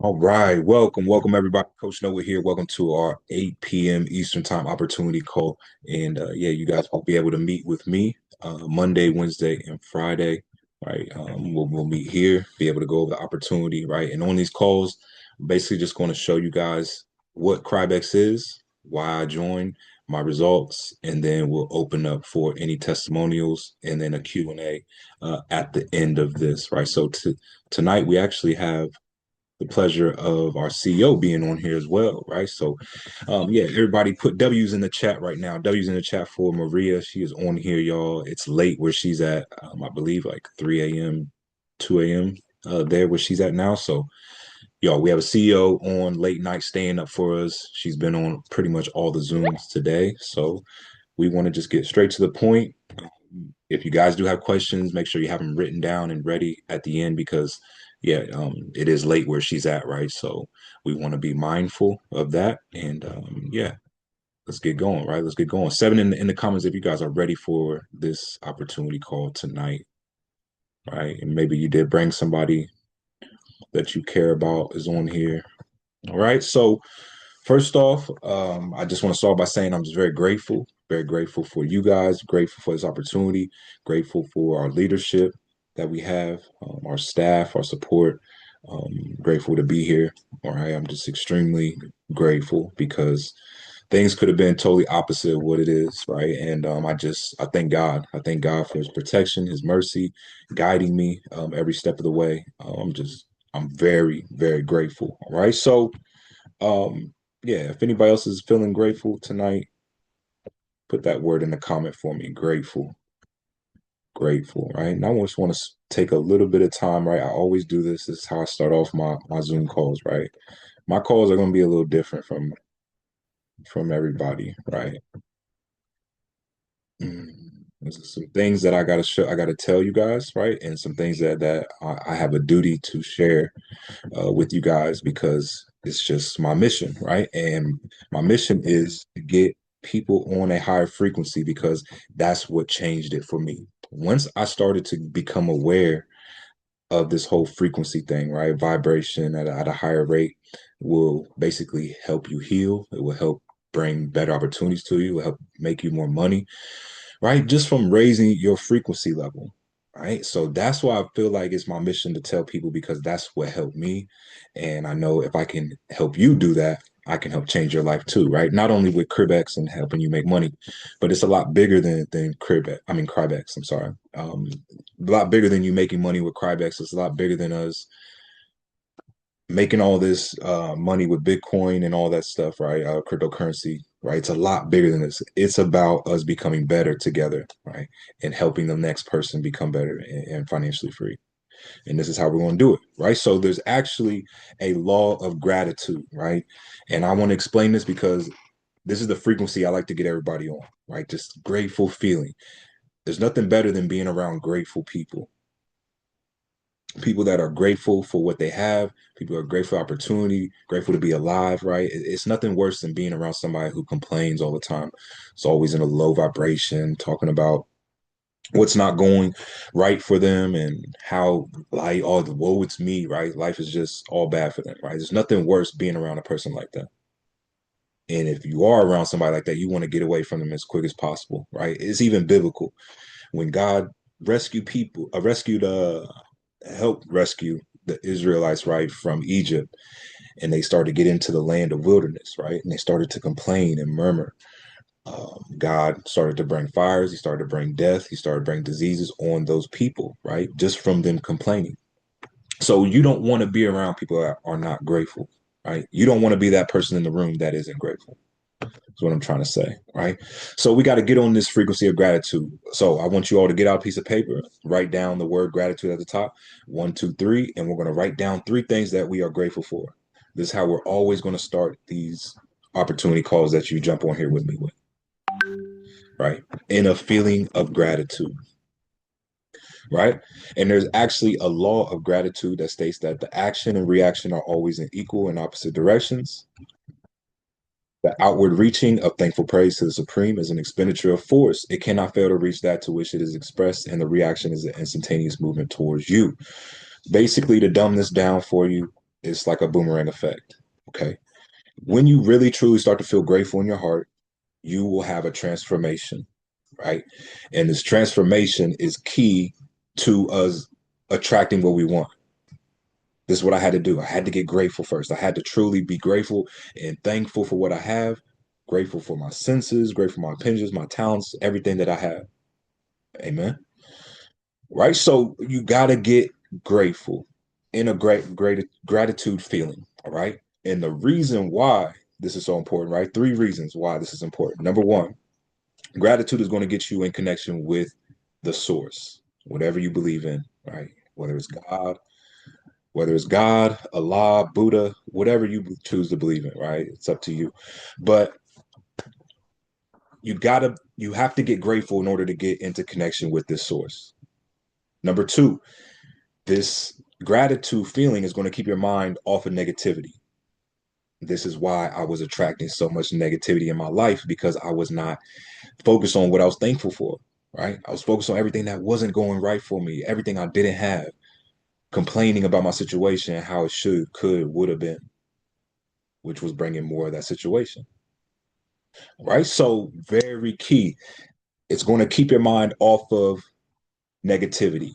All right, welcome everybody. Coach Noah here. Welcome to our 8 p.m. Eastern Time opportunity call. And yeah, you guys will be able to meet with me Monday, Wednesday, and Friday. Right, we'll meet here, be able to go over the opportunity. Right, and on these calls, I'm basically just going to show you guys what Crybex is, why I joined, my results, and then we'll open up for any testimonials and then a Q&A at the end of this. Right, so tonight we actually have the pleasure of our CEO being on here as well, right? So, yeah, everybody put W's in the chat right now. W's in the chat for Maria. She is on here, y'all. It's late where she's at. I believe like 3 a.m., 2 a.m. There where she's at now. So, y'all, we have a CEO on late night staying up for us. She's been on pretty much all the Zooms today. So, we want to just get straight to the point. If you guys do have questions, make sure you have them written down and ready at the end because, yeah, it is late where she's at, right? So we want to be mindful of that. And yeah, let's get going, right? Let's get going. 7 in the comments if you guys are ready for this opportunity call tonight, right? And maybe you did bring somebody that you care about is on here. All right. So first off, I just want to start by saying I'm just very grateful for you guys, grateful for this opportunity, grateful for our leadership that we have, our staff, our support. Grateful to be here. All right, I'm just extremely grateful because things could have been totally opposite of what it is, right? And I thank God. I thank God for His protection, His mercy, guiding me every step of the way. I'm very, very grateful. All right, so. Yeah, if anybody else is feeling grateful tonight, put that word in the comment for me. Grateful, grateful, right? And I just want to take a little bit of time, right? I always do this. This is how I start off my Zoom calls, right? My calls are going to be a little different from everybody, right? There's some things that I gotta show, I gotta tell you guys, right? And some things that I have a duty to share with you guys because it's just my mission, right? And my mission is to get people on a higher frequency because that's what changed it for me. Once I started to become aware of this whole frequency thing, right? Vibration at a higher rate will basically help you heal. It will help bring better opportunities to you. It will help make you more money, right? Just from raising your frequency level, right? So that's why I feel like it's my mission to tell people because that's what helped me. And I know if I can help you do that, I can help change your life too, right? Not only with Crybex and helping you make money, but it's a lot bigger than Crybex. I mean Crybex. I'm sorry. A lot bigger than you making money with Crybex. It's a lot bigger than us making all this money with Bitcoin and all that stuff, right? Cryptocurrency, right? It's a lot bigger than this. It's about us becoming better together, right? And helping the next person become better and financially free. And this is how we're going to do it, right? So there's actually a law of gratitude, right? And I want to explain this because this is the frequency I like to get everybody on, right? Just grateful feeling. There's nothing better than being around grateful people that are grateful for what they have, people are grateful for opportunity, grateful to be alive, right? It's nothing worse than being around somebody who complains all the time. It's always in a low vibration, talking about what's not going right for them and how like oh the woe it's me, right? Life is just all bad for them, right? There's nothing worse being around a person like that. And if you are around somebody like that, you want to get away from them as quick as possible, right? It's even biblical. When God rescued people, rescued helped rescue the Israelites, right, from Egypt, and they started to get into the land of wilderness, right, and they started to complain and murmur. God started to bring fires. He started to bring death. He started to bring diseases on those people, right, just from them complaining. So you don't want to be around people that are not grateful, right? You don't want to be that person in the room that isn't grateful. That's what I'm trying to say, right? So we got to get on this frequency of gratitude. So I want you all to get out a piece of paper, write down the word gratitude at the top, 1, 2, 3, and we're going to write down 3 things that we are grateful for. This is how we're always going to start these opportunity calls that you jump on here with me with, right? In a feeling of gratitude, right? And there's actually a law of gratitude that states that the action and reaction are always in equal and opposite directions. The outward reaching of thankful praise to the Supreme is an expenditure of force. It cannot fail to reach that to which it is expressed, and the reaction is an instantaneous movement towards you. Basically, to dumb this down for you, It's like a boomerang effect. Okay. When you really truly start to feel grateful in your heart, you will have a transformation, right? And this transformation is key to us attracting what we want. This is what I had to do. I had to get grateful first. I had to truly be grateful and thankful for what I have, grateful for my senses, grateful for my opinions, my talents, everything that I have. Amen. Right? So you got to get grateful in a great gratitude feeling. All right. And the reason why this is so important, right? Three reasons why this is important. Number one, gratitude is going to get you in connection with the source, whatever you believe in, right? Whether it's God, Allah, Buddha, whatever you choose to believe in, right? It's up to you. But you have to get grateful in order to get into connection with this source. Number two, this gratitude feeling is going to keep your mind off of negativity. This is why I was attracting so much negativity in my life because I was not focused on what I was thankful for, right? I was focused on everything that wasn't going right for me, everything I didn't have, complaining about my situation and how it should, could, would have been, which was bringing more of that situation, right? So, very key. It's going to keep your mind off of negativity.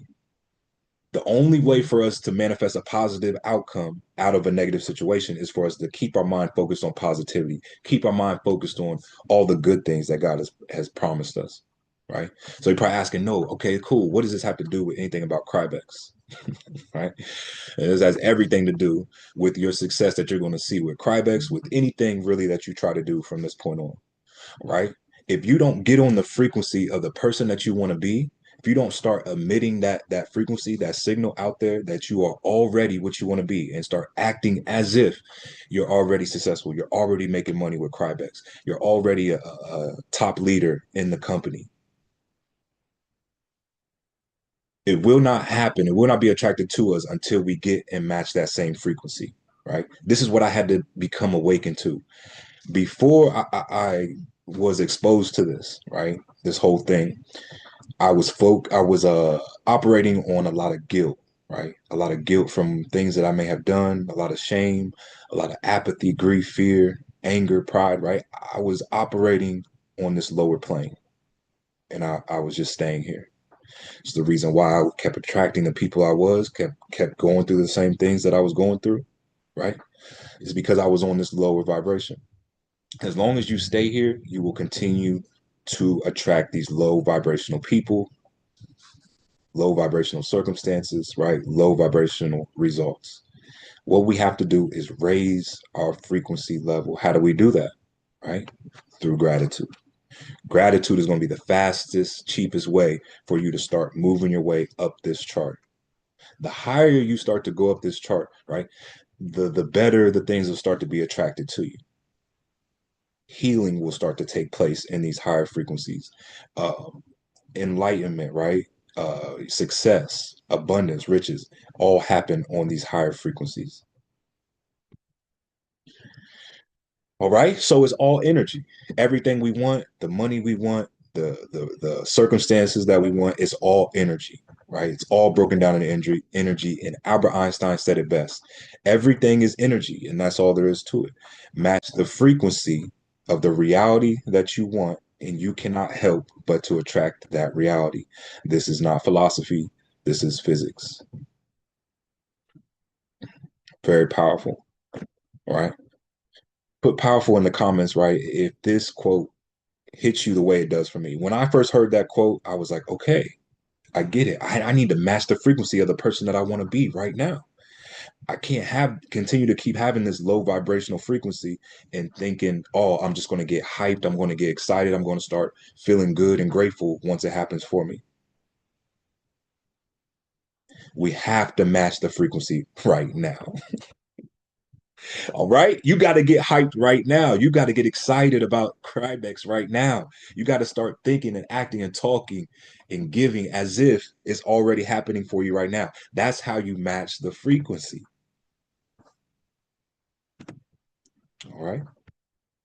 The only way for us to manifest a positive outcome out of a negative situation is for us to keep our mind focused on positivity, keep our mind focused on all the good things that God has promised us, right? So you're probably asking, no, okay, cool. What does this have to do with anything about Crybex, right? And this has everything to do with your success that you're going to see with Crybex, with anything really that you try to do from this point on, right? If you don't get on the frequency of the person that you want to be, if you don't start emitting that frequency, that signal out there that you are already what you want to be, and start acting as if you're already successful, you're already making money with Crybex, you're already a top leader in the company, it will not happen. It will not be attracted to us until we get and match that same frequency, right? This is what I had to become awakened to before I was exposed to this, right? This whole thing. I was operating on a lot of guilt, right? A lot of guilt from things that I may have done, a lot of shame, a lot of apathy, grief, fear, anger, pride, right? I was operating on this lower plane and I was just staying here. It's the reason why I kept attracting the people I was, kept going through the same things that I was going through, right? It's because I was on this lower vibration. As long as you stay here, you will continue to attract these low vibrational people, low vibrational circumstances, right? Low vibrational results. What we have to do is raise our frequency level. How do we do that? Right? Through gratitude. Gratitude is going to be the fastest, cheapest way for you to start moving your way up this chart. The higher you start to go up this chart, right? The better the things will start to be attracted to you. Healing will start to take place in these higher frequencies. Enlightenment, right? Success, abundance, riches, all happen on these higher frequencies. All right. So it's all energy. Everything we want, the money we want, the circumstances that we want, it's all energy, right? It's all broken down in energy. And Albert Einstein said it best. Everything is energy, and that's all there is to it. Match the frequency of the reality that you want, and you cannot help but to attract that reality. This is not philosophy, this is physics. Very powerful. All right. Put powerful in the comments, right? If this quote hits you the way it does for me. When I first heard that quote, I was like, okay, I get it. I need to match the frequency of the person that I want to be right now. I can't have continue to keep having this low vibrational frequency and thinking, oh, I'm just going to get hyped. I'm going to get excited. I'm going to start feeling good and grateful once it happens for me. We have to match the frequency right now. All right. You got to get hyped right now. You got to get excited about Crybex right now. You got to start thinking and acting and talking and giving as if it's already happening for you right now. That's how you match the frequency. All right.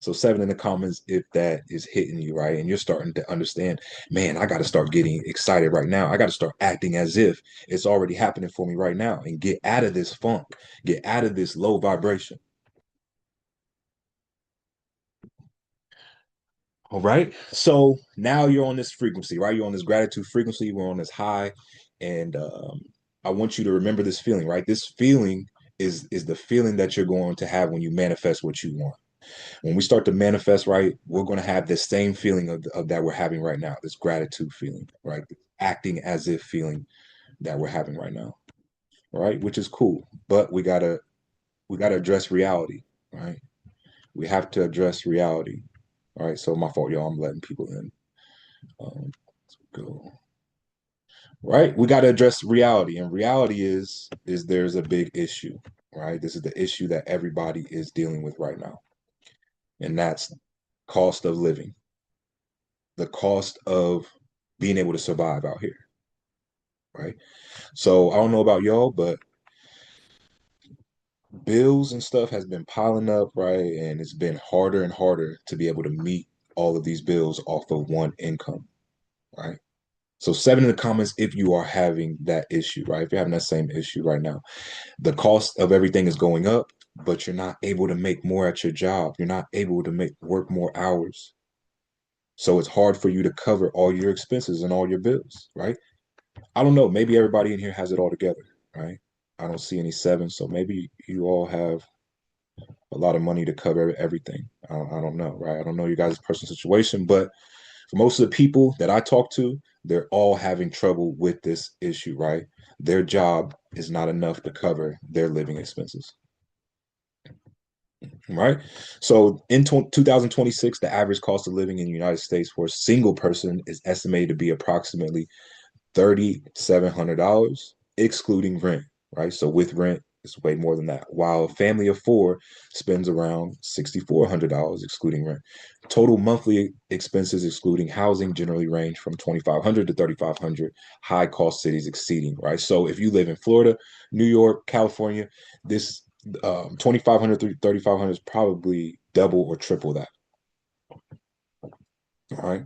So seven in the comments if that is hitting you, right? And you're starting to understand, man, I got to start getting excited right now. I got to start acting as if it's already happening for me right now and get out of this funk, get out of this low vibration. All right. So now you're on this frequency, right? You're on this gratitude frequency. We're on this high. And I want you to remember this feeling, right? This feeling is the feeling that you're going to have when you manifest what you want. When we start to manifest, right, we're going to have this same feeling of that we're having right now, this gratitude feeling, right? Acting as if feeling that we're having right now, right? Which is cool. But we gotta address reality, right? We have to address reality. All right. So my fault, y'all. I'm letting people in. Let's go. Right. We gotta address reality. And reality is there's a big issue, right? This is the issue that everybody is dealing with right now. And that's cost of living, the cost of being able to survive out here, right? So I don't know about y'all, but bills and stuff has been piling up, right? And it's been harder and harder to be able to meet all of these bills off of one income, right? So seven in the comments if you are having that issue, right? If you're having that same issue right now. The cost of everything is going up, but you're not able to make more at your job. You're not able to make work more hours. So it's hard for you to cover all your expenses and all your bills, right? I don't know. Maybe everybody in here has it all together, right? I don't see any sevens, so maybe you all have a lot of money to cover everything. I don't know, right? I don't know your guys' personal situation, but for most of the people that I talk to, they're all having trouble with this issue, right? Their job is not enough to cover their living expenses, right? So in 2026, the average cost of living in the United States for a single person is estimated to be approximately $3,700, excluding rent, right? So with rent, it's way more than that. While a family of four spends around $6,400, excluding rent. Total monthly expenses, excluding housing, generally range from 2,500 to 3,500. High cost cities exceeding, right? So if you live in Florida, New York, California, this 2,500 to 3,500 is probably double or triple that. All right.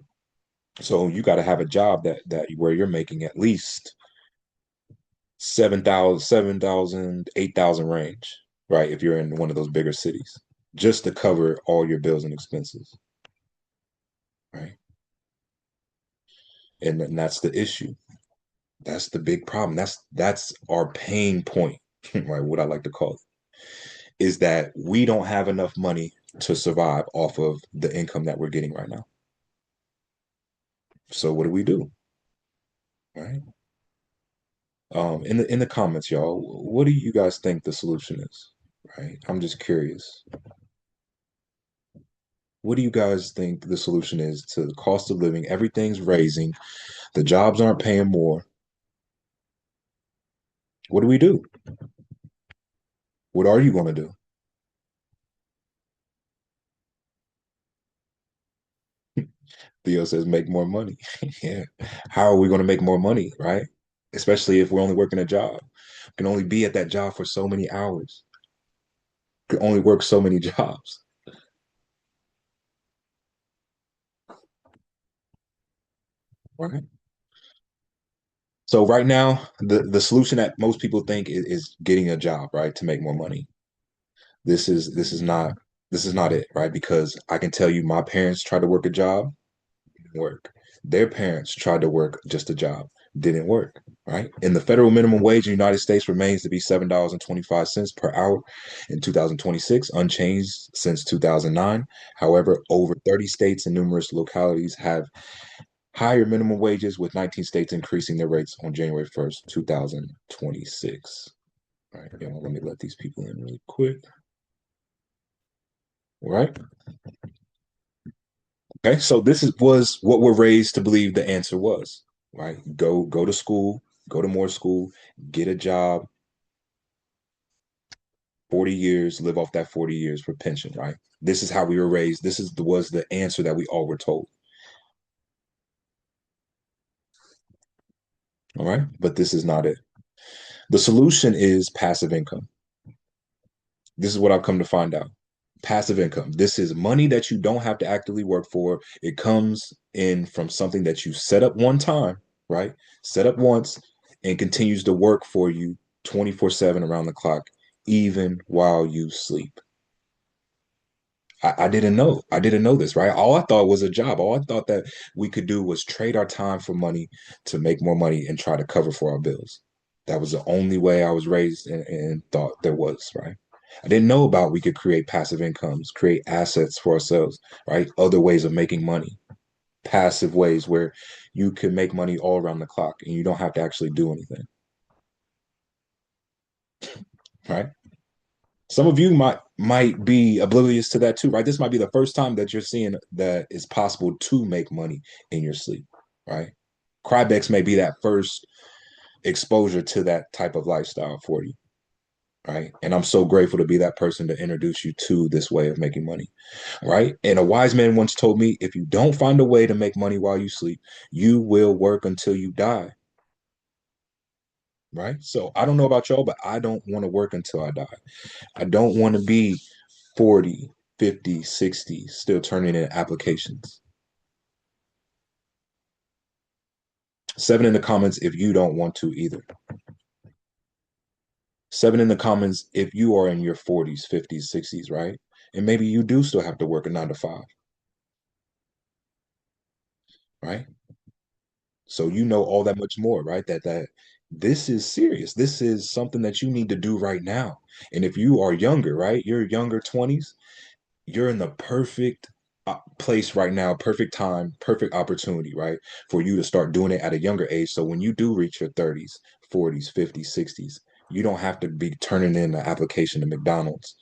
So you got to have a job that where you're making at least 7,000, 8,000 range, right? If you're in one of those bigger cities, just to cover all your bills and expenses, right? And that's the issue. That's the big problem. That's our pain point, right? What I like to call it is that we don't have enough money to survive off of the income that we're getting right now. So what do we do, right? In the comments, y'all, what do you guys think the solution is? Right? I'm just curious. What do you guys think the solution is to the cost of living? Everything's raising. The jobs aren't paying more. What do we do? What are you going to do? Theo says, make more money. Yeah. How are we going to make more money, right? Especially if we're only working a job. We can only be at that job for so many hours. We can only work so many jobs. Right. So right now, the solution that most people think is getting a job, right, to make more money. This is not it, right? Because I can tell you my parents tried to work a job, didn't work. Their parents tried to work just a job, didn't work, right? And the federal minimum wage in the United States remains to be $7.25 per hour in 2026, unchanged since 2009. However, over 30 states and numerous localities have higher minimum wages, with 19 states increasing their rates on January 1st, 2026. All right, let me let these people in really quick. All right. Okay, so was what we're raised to believe the answer was, right? Go to school, go to more school, get a job, 40 years, live off that 40 years for pension, right? This is how we were raised. Was the answer that we all were told. All right. But this is not it. The solution is passive income. This is what I've come to find out. Passive income. This is money that you don't have to actively work for. It comes in from something that you set up one time, right? Set up once and continues to work for you 24/7 around the clock, even while you sleep. I didn't know. I didn't know this, right? All I thought was a job. All I thought that we could do was trade our time for money to make more money and try to cover for our bills. That was the only way I was raised and thought there was, right? I didn't know about we could create passive incomes, create assets for ourselves, right? Other ways of making money, passive ways where you can make money all around the clock and you don't have to actually do anything, right? Some of you might be oblivious to that too, right? This might be the first time that you're seeing that it's possible to make money in your sleep, right? Crybex may be that first exposure to that type of lifestyle for you, right? And I'm so grateful to be that person to introduce you to this way of making money, right? And a wise man once told me, if you don't find a way to make money while you sleep, you will work until you die, right? So I don't know about y'all, but I don't want to work until I die. I don't want to be 40, 50, 60, still turning in applications. Seven in the comments if you don't want to either. Seven in the comments if you are in your 40s, 50s, 60s, right? And maybe you do still have to work a 9 to 5, right? So you know all that much more, right? That this is serious. This is something that you need to do right now. And if you are younger, right? You're younger 20s, you're in the perfect place right now, perfect time, perfect opportunity, right? For you to start doing it at a younger age. So when you do reach your 30s, 40s, 50s, 60s, you don't have to be turning in an application to McDonald's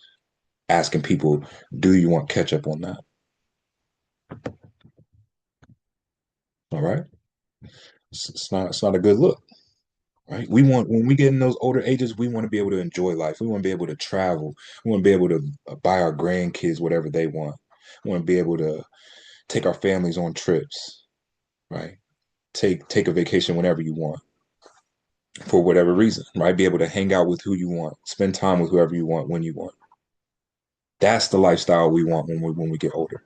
asking people, do you want ketchup on that? All right. It's not a good look, right? We want when we get in those older ages, we want to be able to enjoy life. We want to be able to travel. We want to be able to buy our grandkids whatever they want. We want to be able to take our families on trips, right? Take a vacation whenever you want for whatever reason, right? Be able to hang out with who you want, spend time with whoever you want when you want. That's the lifestyle we want when we get older.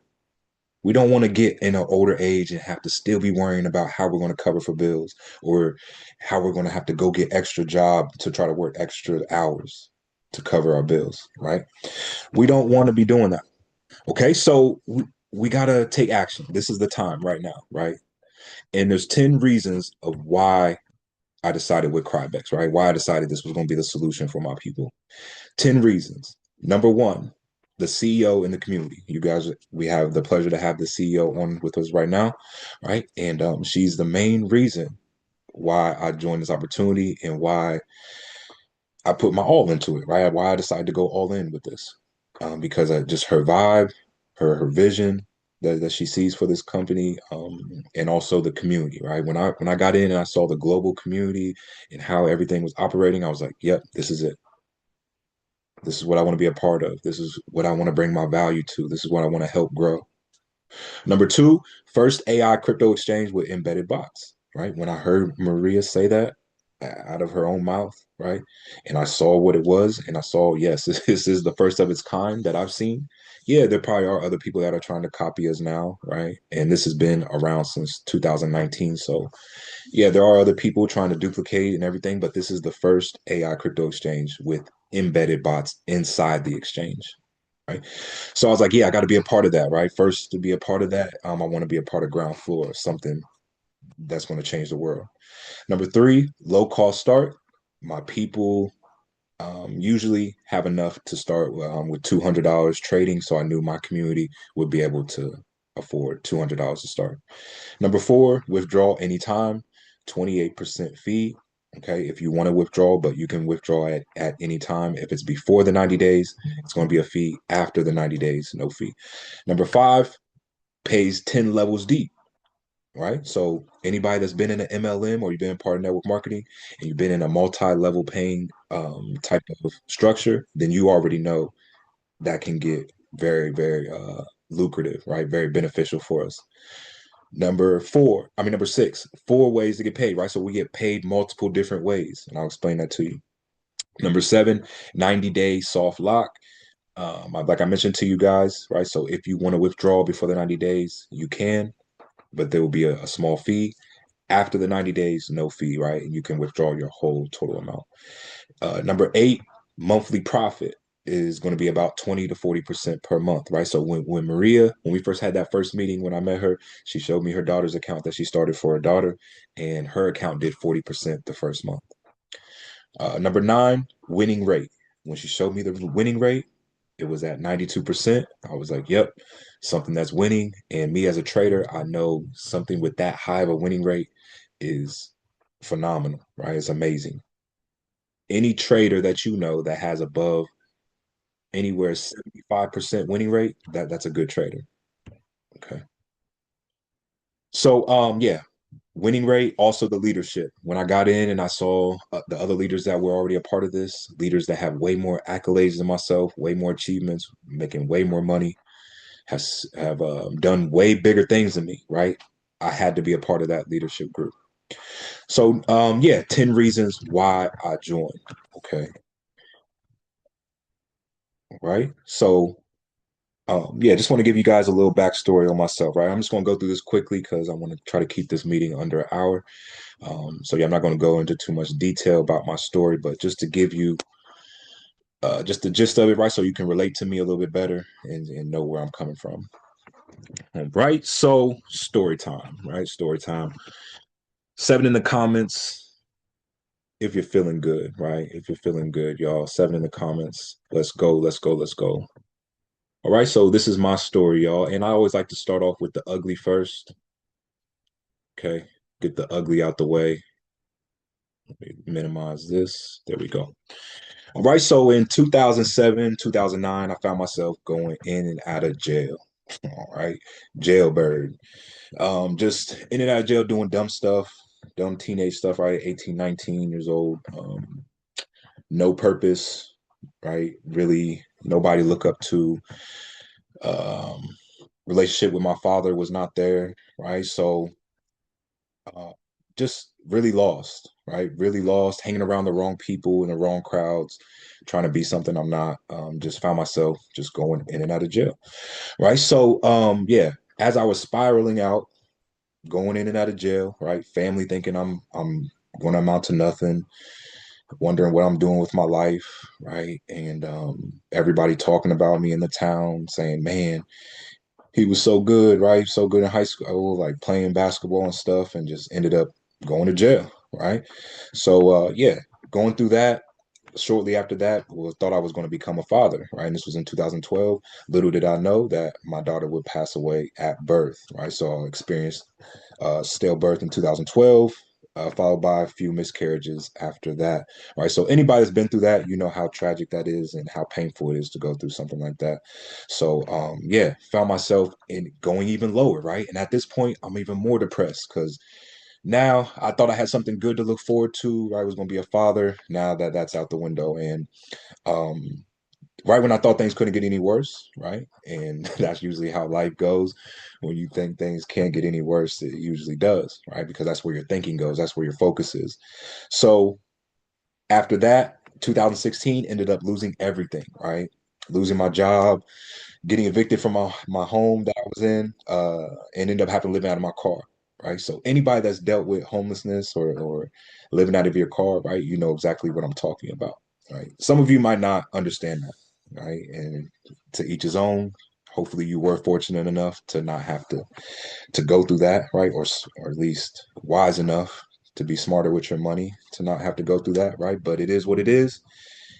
We don't want to get in an older age and have to still be worrying about how we're going to cover for bills or how we're going to have to go get extra job to try to work extra hours to cover our bills, right? We don't want to be doing that. Okay, so we got to take action. This is the time right now, right? And there's 10 reasons of why I decided with Crybex, right? Why I decided this was going to be the solution for my people. 10 reasons. Number one, the CEO in the community. You guys, we have the pleasure to have the CEO on with us right now, right? And she's the main reason why I joined this opportunity and why I put my all into it, right? Why I decided to go all in with this. Because just her vibe, her vision that she sees for this company, and also the community, right? When I got in and I saw the global community and how everything was operating, I was like, yep, this is it. This is what I want to be a part of. This is what I want to bring my value to. This is what I want to help grow. Number two, first AI crypto exchange with embedded bots, right? When I heard Maria say that out of her own mouth, right? And I saw what it was, and I saw, yes, this is the first of its kind that I've seen. Yeah, there probably are other people that are trying to copy us now, right? And this has been around since 2019. So, yeah, there are other people trying to duplicate and everything, but this is the first AI crypto exchange with embedded bots inside the exchange, right? So I was like, yeah, I got to be a part of that, right? First, to be a part of that, I want to be a part of ground floor, something that's going to change the world. Number three, low cost start. My people usually have enough to start with $200 trading, so I knew my community would be able to afford $200 to start. Number four, withdraw anytime, 28% fee. Okay, if you want to withdraw, but you can withdraw at any time. If it's before the 90 days, it's going to be a fee. After the 90 days, no fee. Number five, pays 10 levels deep, right? So anybody that's been in an MLM or you've been part of network marketing and you've been in a multi-level paying type of structure, then you already know that can get very, very lucrative, right? Very beneficial for us. Number six, four ways to get paid, right? So we get paid multiple different ways, and I'll explain that to you. Number seven, 90-day soft lock. Like I mentioned to you guys, right? So if you want to withdraw before the 90 days, you can, but there will be a small fee. After the 90 days, no fee, right? And you can withdraw your whole total amount. Number eight, monthly profit is going to be about 20 to 40% per month, right? So when Maria, when we first had that first meeting, when I met her, she showed me her daughter's account that she started for her daughter, and her account did 40% the first month. Number nine, winning rate. When she showed me the winning rate, it was at 92%. I was like, yep, something that's winning. And me as a trader, I know something with that high of a winning rate is phenomenal, right? It's amazing. Any trader that you know that has above anywhere 75% winning rate, that's a good trader. Okay. So yeah, winning rate, also the leadership. When I got in and I saw the other leaders that were already a part of this, leaders that have way more accolades than myself, way more achievements, making way more money, have done way bigger things than me, right? I had to be a part of that leadership group. So yeah, 10 reasons why I joined. Okay. Right. So yeah, just want to give you guys a little backstory on myself, right? I'm just going to go through this quickly because I want to try to keep this meeting under an hour. So yeah, I'm not going to go into too much detail about my story, but just to give you just the gist of it, right? So you can relate to me a little bit better and know where I'm coming from. Right. So story time, right? Story time. Seven in the comments if you're feeling good, right? If you're feeling good, y'all. Seven in the comments. Let's go. Let's go. Let's go. All right. So this is my story, y'all. And I always like to start off with the ugly first. Okay. Get the ugly out the way. Let me minimize this. There we go. All right. So in 2007, 2009, I found myself going in and out of jail. All right. Jailbird. Just in and out of jail doing dumb stuff, dumb teenage stuff, right? 18, 19 years old. No purpose, right? Really nobody look up to. Um, Relationship with my father was not there, right? So uh, just really lost, right? Really lost, hanging around the wrong people in the wrong crowds, trying to be something I'm not. Just found myself just going in and out of jail, right? So yeah, as I was spiraling out, going in and out of jail, right? Family thinking I'm going to amount to nothing, wondering what I'm doing with my life, right? And everybody talking about me in the town, saying, "Man, he was so good, right? So good in high school, like playing basketball and stuff, and just ended up going to jail, right? So yeah, going through that. Shortly after that, thought I was going to become a father, right? And this was in 2012. Little did I know that my daughter would pass away at birth, right? So I experienced stillbirth in 2012, followed by a few miscarriages after that, right? So anybody that's been through that, you know how tragic that is and how painful it is to go through something like that. So yeah, found myself in going even lower, right? And at this point, I'm even more depressed because now I thought I had something good to look forward to. I was going to be a father. Now that's out the window, and um, right when I thought things couldn't get any worse, right? And that's usually how life goes. When you think things can't get any worse, it usually does, right? Because that's where your thinking goes, that's where your focus is. So after that, 2016 ended up losing everything, right? Losing my job, getting evicted from my home that I was in, and ended up having to live out of my car, right? So anybody that's dealt with homelessness or living out of your car, right, you know exactly what I'm talking about, right? Some of you might not understand that, right? And to each his own. Hopefully, you were fortunate enough to not have to go through that, right? Or at least wise enough to be smarter with your money to not have to go through that, right? But it is what it is.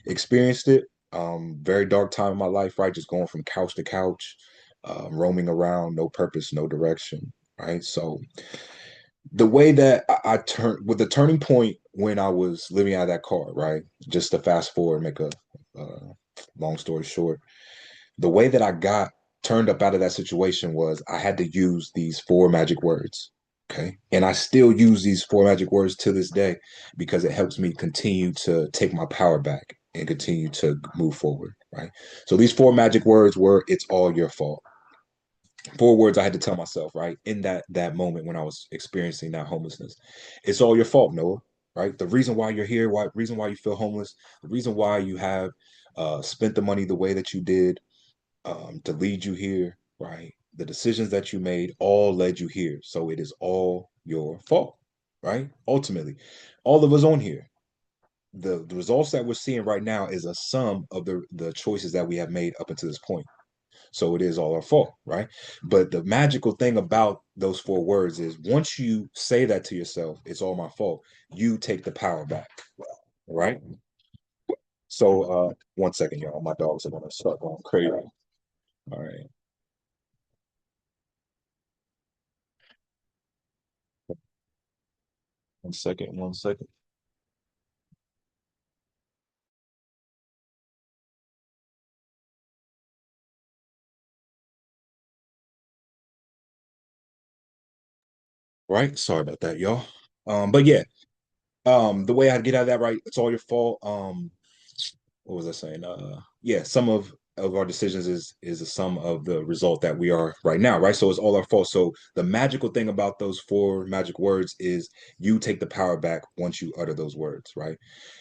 Experienced it. Very dark time in my life, right? Just going from couch to couch, roaming around, no purpose, no direction, right? So the way that I turned with the turning point when I was living out of that car, right? Just to fast forward, make a long story short, the way that I got turned up out of that situation was I had to use these four magic words. Okay. And I still use these four magic words to this day because it helps me continue to take my power back and continue to move forward. Right. So these four magic words were it's all your fault. Four words I had to tell myself, right? In that moment when I was experiencing that homelessness. It's all your fault, Noah. Right. The reason why you're here, reason why you feel homeless, the reason why you have spent the money the way that you did, to lead you here, right? The decisions that you made all led you here. So it is all your fault, right? Ultimately, all of us on here, the results that we're seeing right now is a sum of the choices that we have made up until this point. So it is all our fault, right? But the magical thing about those four words is once you say that to yourself, it's all my fault, you take the power back, right? So 1 second, y'all. My dogs are gonna start going crazy. All right. 1 second, 1 second. Right. Sorry about that, y'all. But yeah, the way I get out of that, right, it's all your fault. What was I saying? Yeah, some of our decisions is a sum of the result that we are right now, right? So it's all our fault. So the magical thing about those four magic words is you take the power back once you utter those words, right?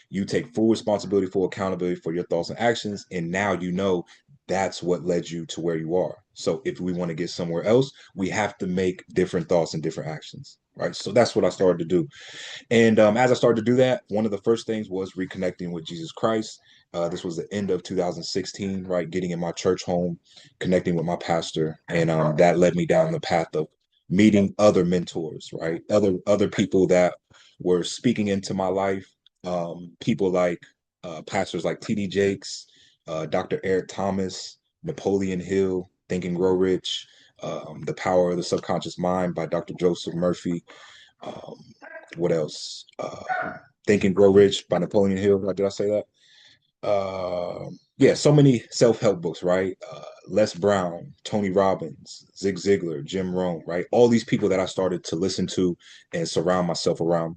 You take full responsibility, full accountability for your thoughts and actions, and now you know that's what led you to where you are. So if we want to get somewhere else, we have to make different thoughts and different actions, right? So that's what I started to do. And as I started to do that, one of the first things was reconnecting with Jesus Christ. This was the end of 2016, right? Getting in my church home, connecting with my pastor, and that led me down the path of meeting other mentors, right? Other people that were speaking into my life. People like pastors like T.D. Jakes, Dr. Eric Thomas, Napoleon Hill, Think and Grow Rich, The Power of the Subconscious Mind by Dr. Joseph Murphy. Um, what else? Think and Grow Rich by Napoleon Hill. Did I say that? Yeah, so many self-help books, right? Les Brown, Tony Robbins, Zig Ziglar, Jim Rohn, right? All these people that I started to listen to and surround myself around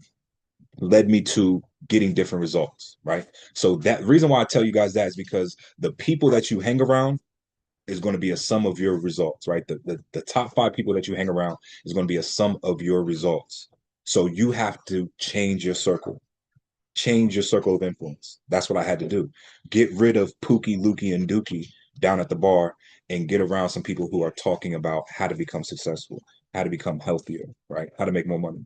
led me to getting different results, right? So that reason why I tell you guys that is because the people that you hang around is going to be a sum of your results, right? The top five people that you hang around is going to be a sum of your results. So you have to change your circle of influence. That's what I had to do. Get rid of Pookie, Lukey, and Dookie down at the bar and get around some people who are talking about how to become successful, how to become healthier, right? How to make more money.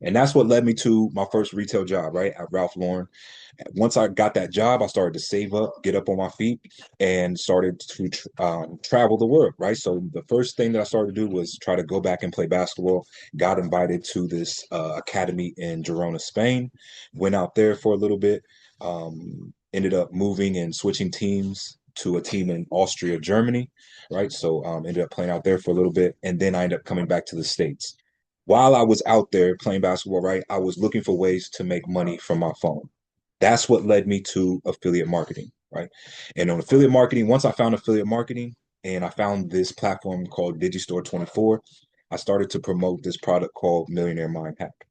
And that's what led me to my first retail job, right? At Ralph Lauren. Once I got that job, I started to save up, get up on my feet, and started to travel the world, right? So the first thing that I started to do was try to go back and play basketball. Got invited to this academy in Girona, Spain. Went out there for a little bit. Ended up moving and switching teams to a team in Austria, Germany, right? So ended up playing out there for a little bit, and then I ended up coming back to the States. While I was out there playing basketball, right, I was looking for ways to make money from my phone. That's what led me to affiliate marketing, right? And on affiliate marketing, once I found affiliate marketing and I found this platform called Digistore 24, I started to promote this product called Millionaire Mind Hack.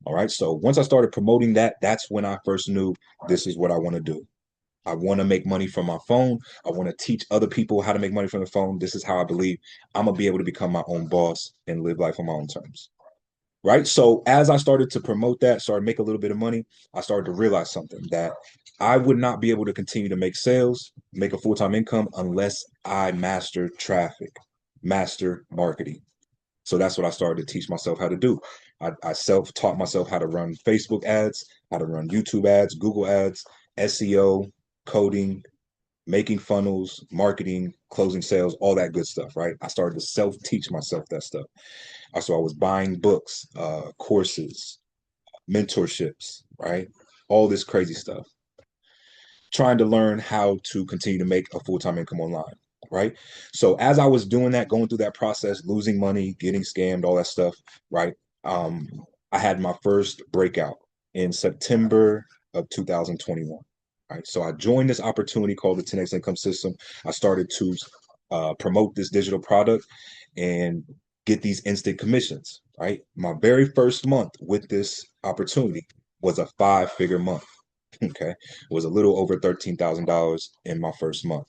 All right. So once I started promoting that, that's when I first knew this is what I want to do. I want to make money from my phone. I want to teach other people how to make money from the phone. This is how I believe I'm going to be able to become my own boss and live life on my own terms, right? So as I started to promote that, started to make a little bit of money, I started to realize something that I would not be able to continue to make sales, make a full-time income unless I master traffic, master marketing. So that's what I started to teach myself how to do. I self-taught myself how to run Facebook ads, how to run YouTube ads, Google ads, SEO, coding, making funnels, marketing, closing sales, all that good stuff, right? I started to self-teach myself that stuff. So I was buying books, courses, mentorships, right? All this crazy stuff, trying to learn how to continue to make a full-time income online, right? So as I was doing that, going through that process, losing money, getting scammed, all that stuff, right? Um, I had my first breakout in September of 2021. Right. So I joined this opportunity called the 10X Income System. I started to promote this digital product and get these instant commissions. Right. My very first month with this opportunity was a five-figure month. Okay. It was a little over $13,000 in my first month.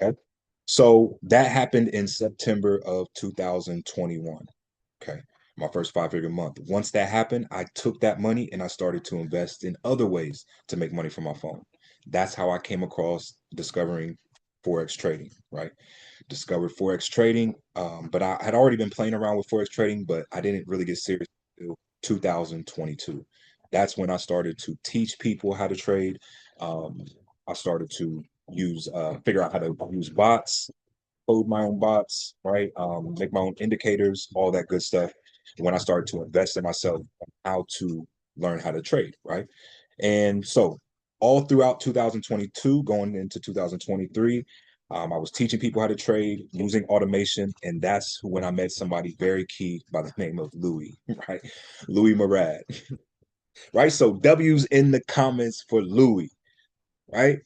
Okay. So that happened in September of 2021. Okay. My first five-figure month. Once that happened, I took that money and I started to invest in other ways to make money from my phone. That's how I came across discovering Forex trading, right? Discovered Forex trading. But I had already been playing around with Forex trading, but I didn't really get serious until 2022. That's when I started to teach people how to trade. Um, I started to figure out how to use bots, code my own bots, right? Make my own indicators, all that good stuff. When I started to invest in myself, how to learn how to trade, right? And so, all throughout 2022, going into 2023, I was teaching people how to trade using automation, and that's when I met somebody very key by the name of Louis, right? Louis Murad, right? So W's in the comments for Louis, right?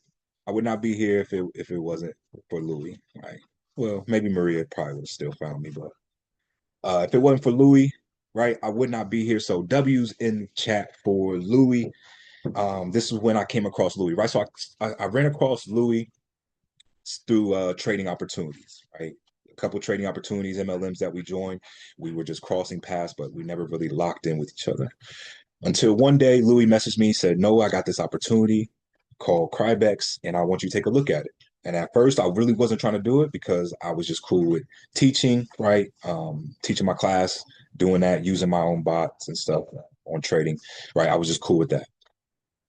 I would not be here if it wasn't for Louis, right? Well, maybe Maria probably would have still found me, but if it wasn't for Louis, right, I would not be here. So W's in the chat for Louis. This is when I came across Louis, right? So I ran across Louis through trading opportunities, right? A couple trading opportunities, MLMs that we joined. We were just crossing paths, but we never really locked in with each other. Until one day, Louis messaged me, said, "No, I got this opportunity called Crybex, and I want you to take a look at it." And at first, I really wasn't trying to do it because I was just cool with teaching, right? Teaching my class, doing that, using my own bots and stuff on trading, right? I was just cool with that.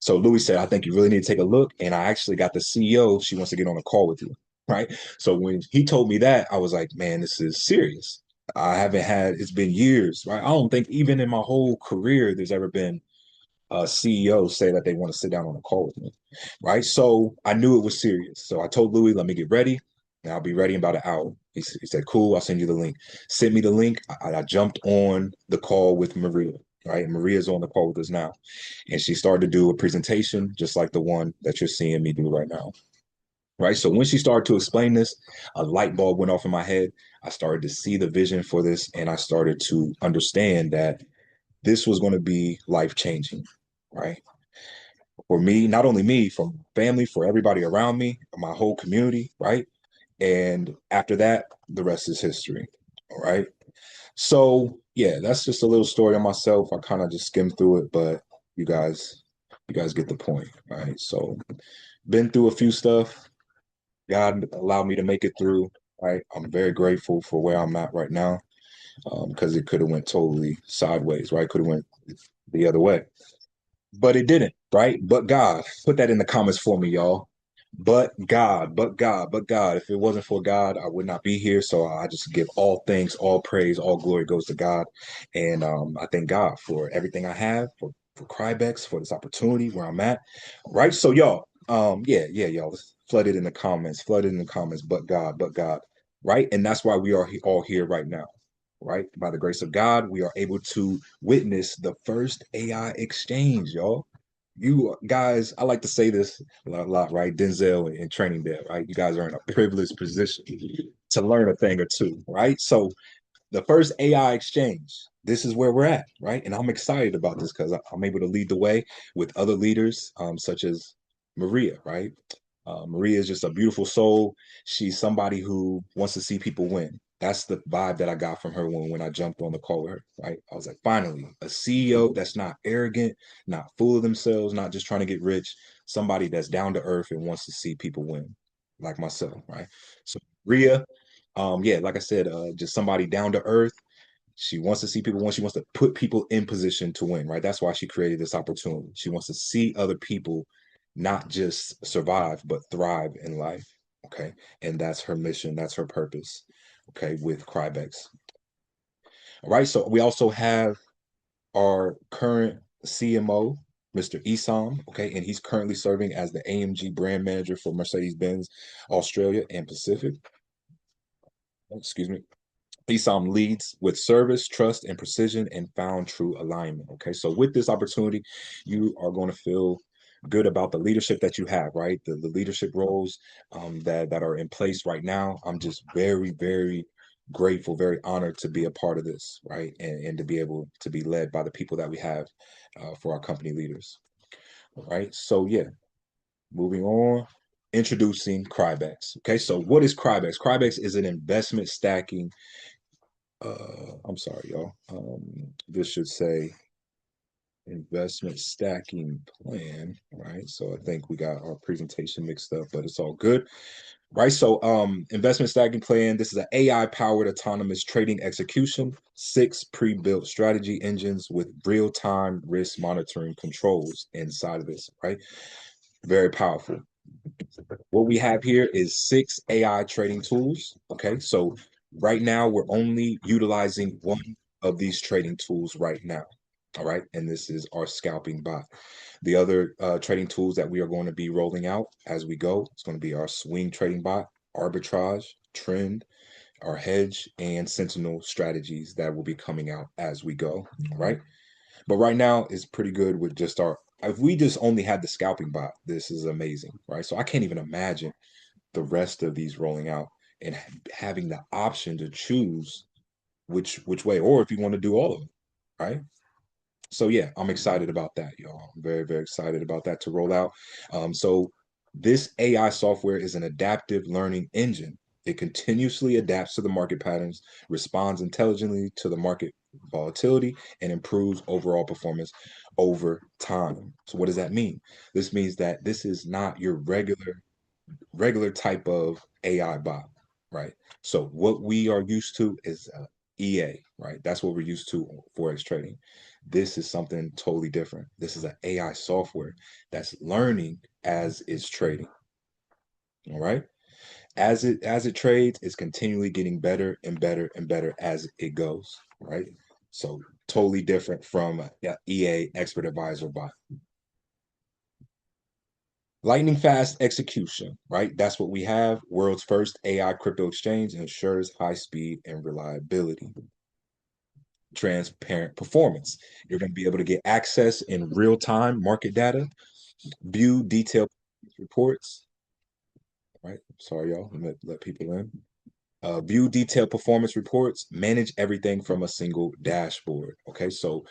So Louis said, "I think you really need to take a look." And I actually got the CEO. She wants to get on a call with you, right? So when he told me that, I was like, man, this is serious. I haven't had, it's been years, right? I don't think even in my whole career there's ever been CEOs say that they want to sit down on a call with me, right? So I knew it was serious. So I told Louis, let me get ready, and I'll be ready in about an hour. He said, cool, I'll send you the link. Send me the link. I jumped on the call with Maria, right? And Maria's on the call with us now. And she started to do a presentation just like the one that you're seeing me do right now. Right. So when she started to explain this, a light bulb went off in my head. I started to see the vision for this, and I started to understand that this was going to be life changing, right? For me, not only me, from family, for everybody around me, my whole community, right? And after that, the rest is history. All right. So yeah, that's just a little story on myself. I kind of just skimmed through it, but you guys, you guys get the point, right? So been through a few stuff. God allowed me to make it through. Right. I'm very grateful for where I'm at right now. Because it could have went totally sideways, right? Could have went the other way. But it didn't, right? But God, put that in the comments for me, y'all. But God, but God, but God. If it wasn't for God, I would not be here. So I just give all thanks, all praise, all glory goes to God. And I thank God for everything I have, for Crybex, for this opportunity where I'm at. Right. So y'all, yeah, y'all flooded in the comments, flooded in the comments, but God. Right. And that's why we are all here right now, right? By the grace of God, we are able to witness the first AI exchange, y'all. You guys, I like to say this a lot, right? Denzel and Training Day, right? You guys are in a privileged position to learn a thing or two, right? So the first AI exchange, this is where we're at, right? And I'm excited about this because I'm able to lead the way with other leaders, such as Maria, right? Maria is just a beautiful soul. She's somebody who wants to see people win. That's the vibe that I got from her when I jumped on the call with her, right? I was like, finally, a CEO that's not arrogant, not full of themselves, not just trying to get rich, somebody that's down to earth and wants to see people win, like myself, right? So Maria, yeah, like I said, just somebody down to earth. She wants to see people win. She wants to put people in position to win, right? That's why she created this opportunity. She wants to see other people not just survive, but thrive in life. Okay. And that's her mission. That's her purpose. Okay. With Crybex. All right. So we also have our current CMO, Mr. Isam. Okay. And he's currently serving as the AMG brand manager for Mercedes Benz Australia and Pacific. Excuse me. ESOM leads with service, trust, and precision and found true alignment. Okay. So with this opportunity, you are going to feel good about the leadership that you have, right? The leadership roles that are in place right now. I'm just very, very grateful, very honored to be a part of this, right? And to be able to be led by the people that we have for our company leaders. All right. So yeah, moving on. Introducing Crybex. Okay, so what is Crybex? Crybex is an investment stacking I'm sorry, y'all. This should say investment stacking plan, right? So I think we got our presentation mixed up, but it's all good. Right. So investment stacking plan, this is an AI powered autonomous trading execution, 6 pre-built strategy engines with real-time risk monitoring controls inside of this, right? Very powerful. What we have here is 6 AI trading tools. Okay. So right now we're only utilizing one of these trading tools right now. All right. And this is our scalping bot. The other trading tools that we are going to be rolling out as we go, it's going to be our swing trading bot, arbitrage, trend, our hedge, and sentinel strategies that will be coming out as we go. Right. But right now it's pretty good with just our, if we just only had the scalping bot, this is amazing. Right. So I can't even imagine the rest of these rolling out and having the option to choose which way, or if you want to do all of them. Right. So yeah, I'm excited about that, y'all. I'm very, very excited about that to roll out. So this AI software is an adaptive learning engine. It continuously adapts to the market patterns, responds intelligently to the market volatility, and improves overall performance over time. So what does that mean? This means that this is not your regular type of AI bot, right? So what we are used to is EA, right? That's what we're used to forex trading. This is something totally different. This is an AI software that's learning as it's trading. All right. As it trades, it's continually getting better and better and better as it goes. Right. So totally different from EA expert advisor bot. Lightning fast execution, right? That's what we have. World's first AI crypto exchange ensures high speed and reliability. Transparent performance. You're going to be able to get access in real time market data, view detailed reports, right? Sorry, y'all. Let people in. View detailed performance reports, manage everything from a single dashboard. Okay, so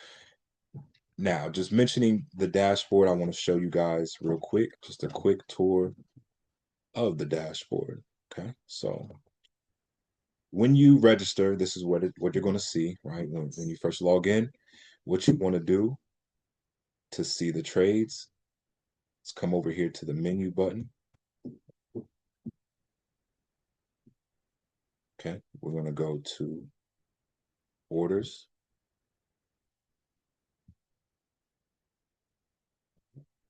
now just mentioning the dashboard, I want to show you guys real quick, just a quick tour of the dashboard. Okay, so when you register, this is what you're going to see, right? When you first log in, what you want to do to see the trades is come over here to the menu button. Okay, we're going to go to orders,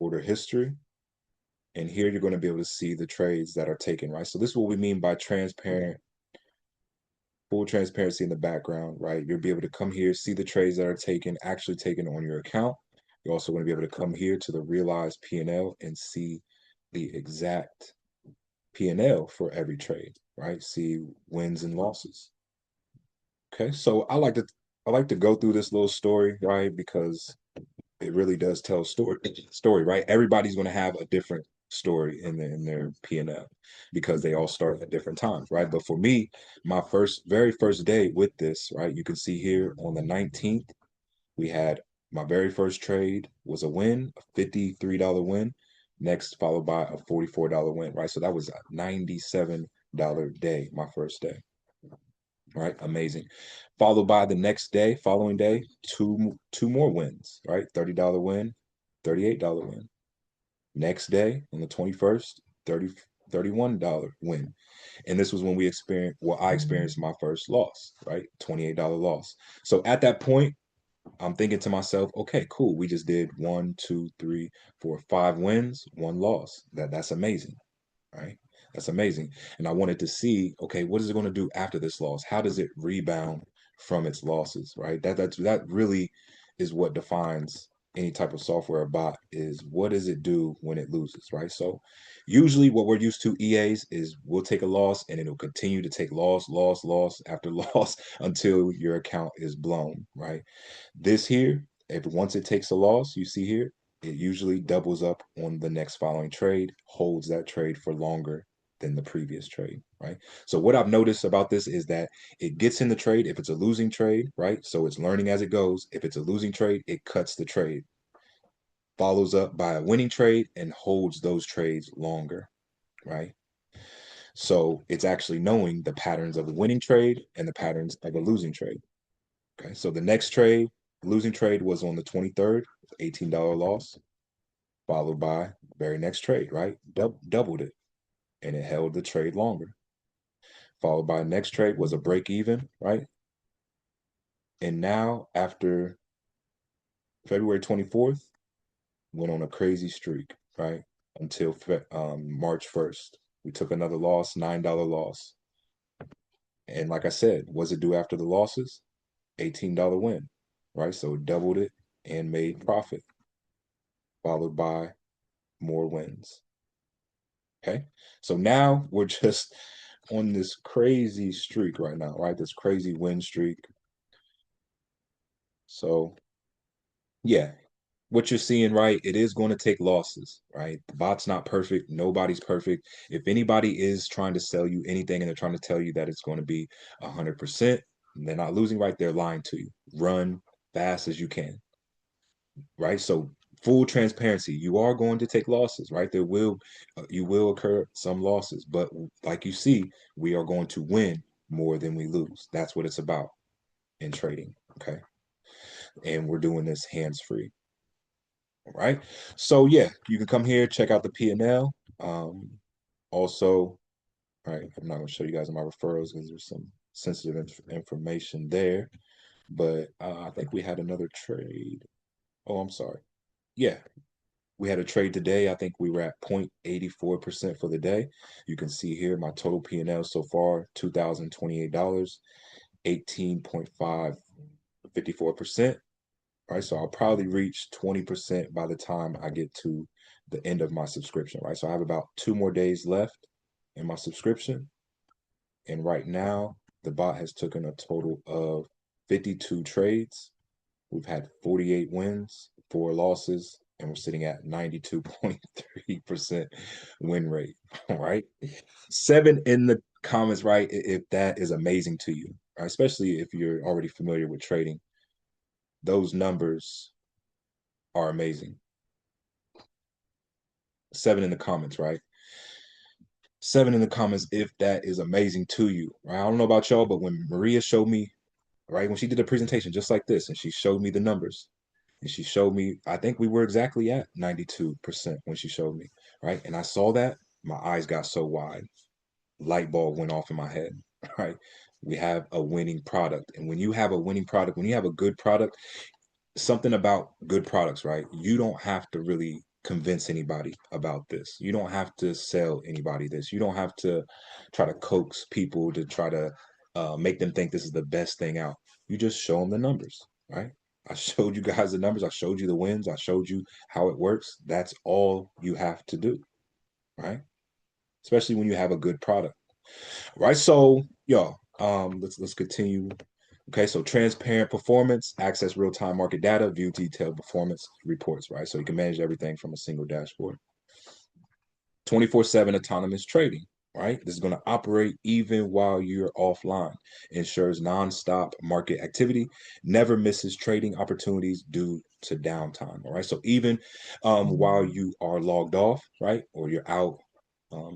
order history, and here you're going to be able to see the trades that are taken, right? So this is what we mean by transparent, full transparency in the background, right? You'll be able to come here, see the trades that are taken, actually taken on your account. You're also going to be able to come here to the realized P&L and see the exact P&L for every trade, right? See wins and losses. Okay, so I like to go through this little story, right? Because it really does tell a story, right? Everybody's going to have a different story in their P&L because they all start at different times, right? But for me, my very first day with this, right? You can see here on the 19th, we had my very first trade was a win, a $53 win. Next, followed by a $44 win, right? So that was a $97 day, my first day, right? Amazing. Followed by the next day, following day, two more wins, right? $30 win, $38 win. Next day, on the 21st, $31 win. And this was when I experienced my first loss, right? $28 loss. So at that point, I'm thinking to myself, okay, cool. We just did 1, 2, 3, 4, 5 wins, one loss. That's amazing, right? That's amazing. And I wanted to see, okay, what is it going to do after this loss? How does it rebound from its losses, right? That really is what defines any type of software bot is what does it do when it loses, right? So usually what we're used to EAs is we'll take a loss and it'll continue to take loss after loss until your account is blown, right? This here, if once it takes a loss, you see here, it usually doubles up on the next following trade, holds that trade for longer than the previous trade, right? So what I've noticed about this is that it gets in the trade if it's a losing trade, right? So it's learning as it goes. If it's a losing trade, it cuts the trade, follows up by a winning trade, and holds those trades longer, right? So it's actually knowing the patterns of a winning trade and the patterns of a losing trade. Okay, so the next trade, losing trade was on the 23rd. $18 loss, followed by very next trade, right? Doubled it, and it held the trade longer. Followed by next trade was a break even, right? And now after February 24th, went on a crazy streak, right? Until March 1st. We took another loss, $9 loss. And like I said, was it due after the losses? $18 win, right? So it doubled it and made profit, followed by more wins. Okay. So now we're just on this crazy streak right now, right? This crazy win streak. So yeah, what you're seeing, right? It is going to take losses, right? The bot's not perfect. Nobody's perfect. If anybody is trying to sell you anything and they're trying to tell you that it's going to be 100%, they're not losing, right? They're lying to you. Run fast as you can, right? So full transparency, you are going to take losses, right? There will, you will occur some losses, but like you see, we are going to win more than we lose. That's what it's about in trading, okay? And we're doing this hands free. All right. So yeah, you can come here, check out the P&L. Also, all right, I'm not going to show you guys my referrals because there's some sensitive information there. But I think we had another trade. Oh, I'm sorry. Yeah, we had a trade today. I think we were at 0.84% for the day. You can see here my total P&L so far, $2,028, 18.554%. Right? So I'll probably reach 20% by the time I get to the end of my subscription, right? So I have about 2 more days left in my subscription. And right now, the bot has taken a total of 52 trades. We've had 48 wins, 4 losses, and we're sitting at 92.3% win rate. All right. 7 in the comments, right? If that is amazing to you, right? Especially if you're already familiar with trading. Those numbers are amazing. 7 in the comments, right? 7 in the comments if that is amazing to you, right? I don't know about y'all, but when Maria showed me, right, when she did a presentation just like this, and she showed me the numbers, and she showed me, I think we were exactly at 92% when she showed me, right? And I saw that, my eyes got so wide, light bulb went off in my head, right? We have a winning product. And when you have a winning product, when you have a good product, something about good products, right? You don't have to really convince anybody about this. You don't have to sell anybody this. You don't have to try to coax people to try to make them think this is the best thing out. You just show them the numbers, right? I showed you guys the numbers. I showed you the wins. I showed you how it works. That's all you have to do, right? Especially when you have a good product, right? So, yo, let's continue. Okay, so transparent performance, access real-time market data, view detailed performance reports, right? So you can manage everything from a single dashboard. 24/7 autonomous trading, right? This is going to operate even while you're offline, ensures non-stop market activity, never misses trading opportunities due to downtime, all right? So even while you are logged off, right, or you're out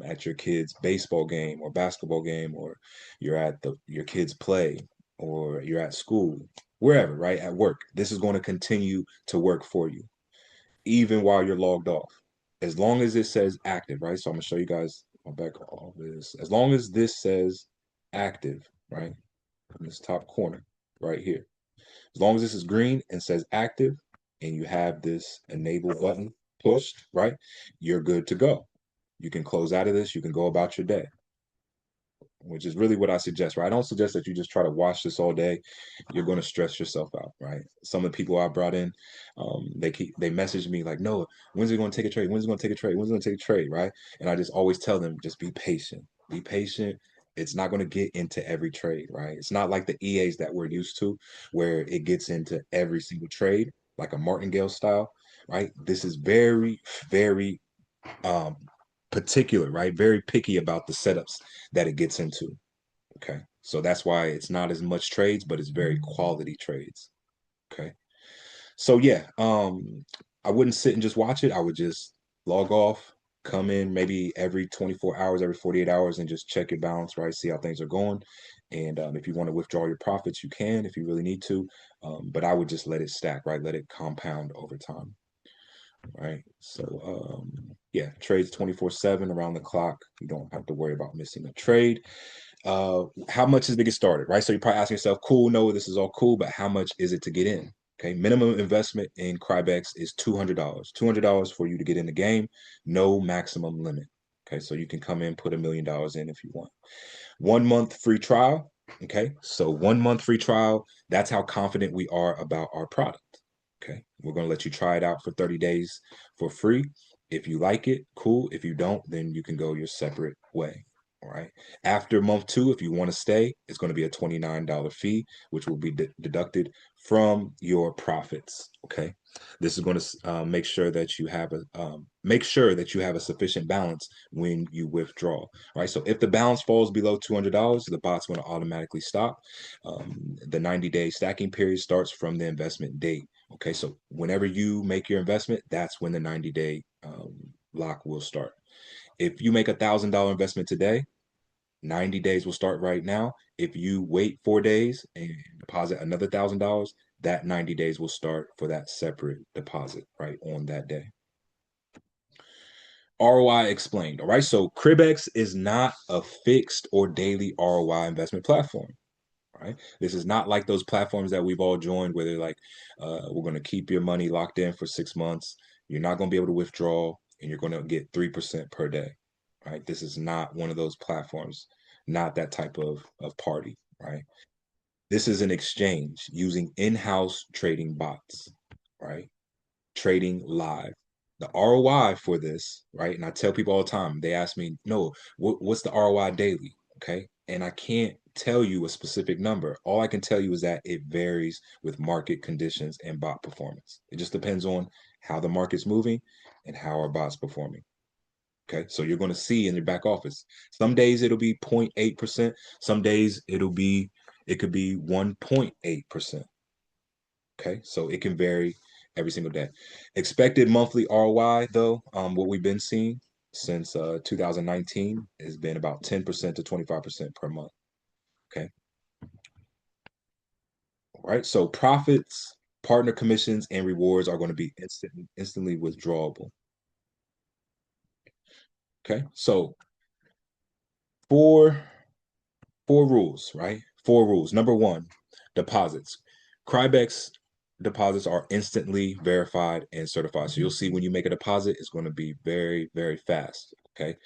at your kid's baseball game or basketball game, or you're at your kid's play, or you're at school, wherever, right, at work, this is going to continue to work for you even while you're logged off, as long as it says active, right? So I'm gonna show you guys my back all this. As long as this says active, right, in this top corner right here, as long as this is green and says active, and you have this enable button pushed, right, you're good to go. You can close out of this. You can go about your day, which is really what I suggest, right? I don't suggest that you just try to watch this all day. You're going to stress yourself out, right? Some of the people I brought in, they message me like, no, when's it going to take a trade? When's it going to take a trade? When's it going to take a trade, right? And I just always tell them, just be patient. Be patient. It's not going to get into every trade, right? It's not like the EAs that we're used to, where it gets into every single trade, like a martingale style, right? This is very, very um, particular, right? Very picky about the setups that it gets into. Okay. So that's why it's not as much trades, but it's very quality trades. Okay. So yeah, I wouldn't sit and just watch it. I would just log off, come in maybe every 24 hours, every 48 hours, and just check your balance, right? See how things are going. And if you want to withdraw your profits, you can if you really need to. But I would just let it stack, right? Let it compound over time, right? So, yeah, trades 24/7 around the clock. You don't have to worry about missing a trade. How much is to get started, right? So you're probably asking yourself, cool, no, this is all cool, but how much is it to get in? Okay, minimum investment in Crybex is $200. $200 for you to get in the game, no maximum limit. Okay, so you can come in, put $1 million in if you want. 1 month free trial. Okay, so 1 month free trial. That's how confident we are about our product. Okay, we're going to let you try it out for 30 days for free. If you like it, cool. If you don't, then you can go your separate way. All right. After month two, if you want to stay, it's going to be a $29 fee, which will be deducted from your profits. Okay. This is going to make sure that you have a sufficient balance when you withdraw. Right. So if the balance falls below $200, the bot's going to automatically stop. The 90-day stacking period starts from the investment date. Okay, so whenever you make your investment, that's when the 90-day lock will start. If you make $1,000 investment today, 90 days will start right now. If you wait 4 days and deposit another $1,000, that 90 days will start for that separate deposit right on that day. ROI explained. All right, so Crybex is not a fixed or daily ROI investment platform. Right? This is not like those platforms that we've all joined where they're like, we're going to keep your money locked in for 6 months. You're not going to be able to withdraw, and you're going to get 3% per day. Right? This is not one of those platforms, not that type of party. Right? This is an exchange using in-house trading bots. Right? Trading live. The ROI for this, right? And I tell people all the time, they ask me, no, what's the ROI daily? Okay. And I can't tell you a specific number. All I can tell you is that it varies with market conditions and bot performance. It just depends on how the market's moving and how our bot's performing. Okay. So you're going to see in your back office. Some days it'll be 0.8%. Some days it could be 1.8%. Okay, so it can vary every single day. Expected monthly ROI, though, what we've been seeing since 2019 has been about 10% to 25% per month. Okay, all right. So profits, partner commissions, and rewards are going to be instantly withdrawable. Okay, so four four rules, right? Four rules. Number one, deposits. Crybex deposits are instantly verified and certified. So you'll see when you make a deposit, it's going to be very, very fast. Okay.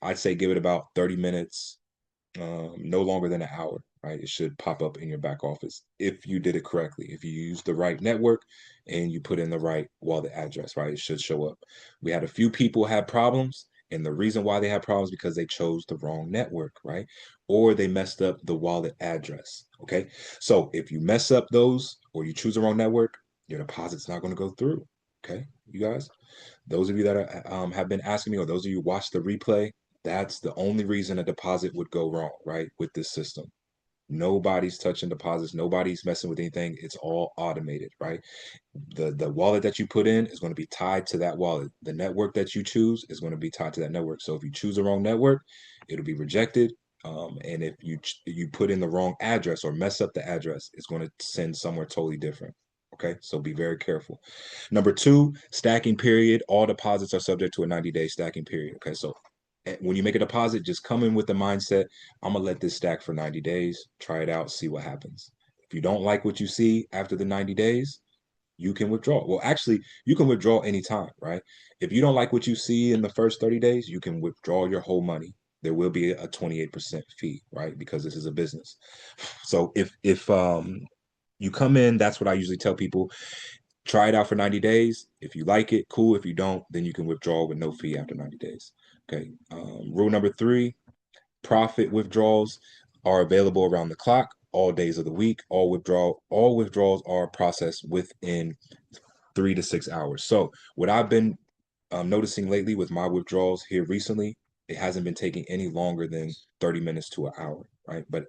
I'd say give it about 30 minutes, no longer than an hour, right? It should pop up in your back office if you did it correctly. If you use the right network and you put in the right wallet address, right? It should show up. We had a few people have problems. And the reason why they had problems because they chose the wrong network, right? Or they messed up the wallet address. Okay. So if you mess up those or you choose the wrong network, your deposit's not going to go through. Okay. You guys, those of you that have been asking me, or those of you who watch the replay, that's the only reason a deposit would go wrong, right? With this system. Nobody's touching deposits. Nobody's messing with anything. It's all automated, right? The wallet that you put in is going to be tied to that wallet. The network that you choose is going to be tied to that network. So if you choose the wrong network, it'll be rejected. And if you put in the wrong address or mess up the address, it's going to send somewhere totally different. Okay, so be very careful. Number two, stacking period. All deposits are subject to a 90-day stacking period. Okay, so when you make a deposit, just come in with the mindset, I'm gonna let this stack for 90 days, try it out, see what happens. If you don't like what you see after the 90 days, you can withdraw. Well, actually, you can withdraw anytime, right? If you don't like what you see in the first 30 days, you can withdraw your whole money. There will be a 28% fee, right? Because this is a business. So if you come in, that's what I usually tell people. Try it out for 90 days. If you like it, cool. If you don't, then you can withdraw with no fee after 90 days. Okay. Rule number three, profit withdrawals are available around the clock, all days of the week. All withdrawals are processed within 3 to 6 hours. So what I've been noticing lately with my withdrawals here recently, it hasn't been taking any longer than 30 minutes to an hour, right? But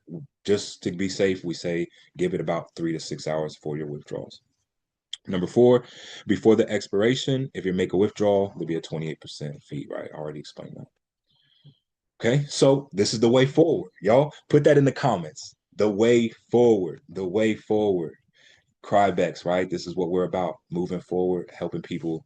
just to be safe, we say give it about 3 to 6 hours for your withdrawals. Number four, before the expiration, if you make a withdrawal, there'll be a 28% fee, right? I already explained that. Okay, so this is the way forward. Y'all put that in the comments. The way forward, the way forward. Crybex, right? This is what we're about. Moving forward, helping people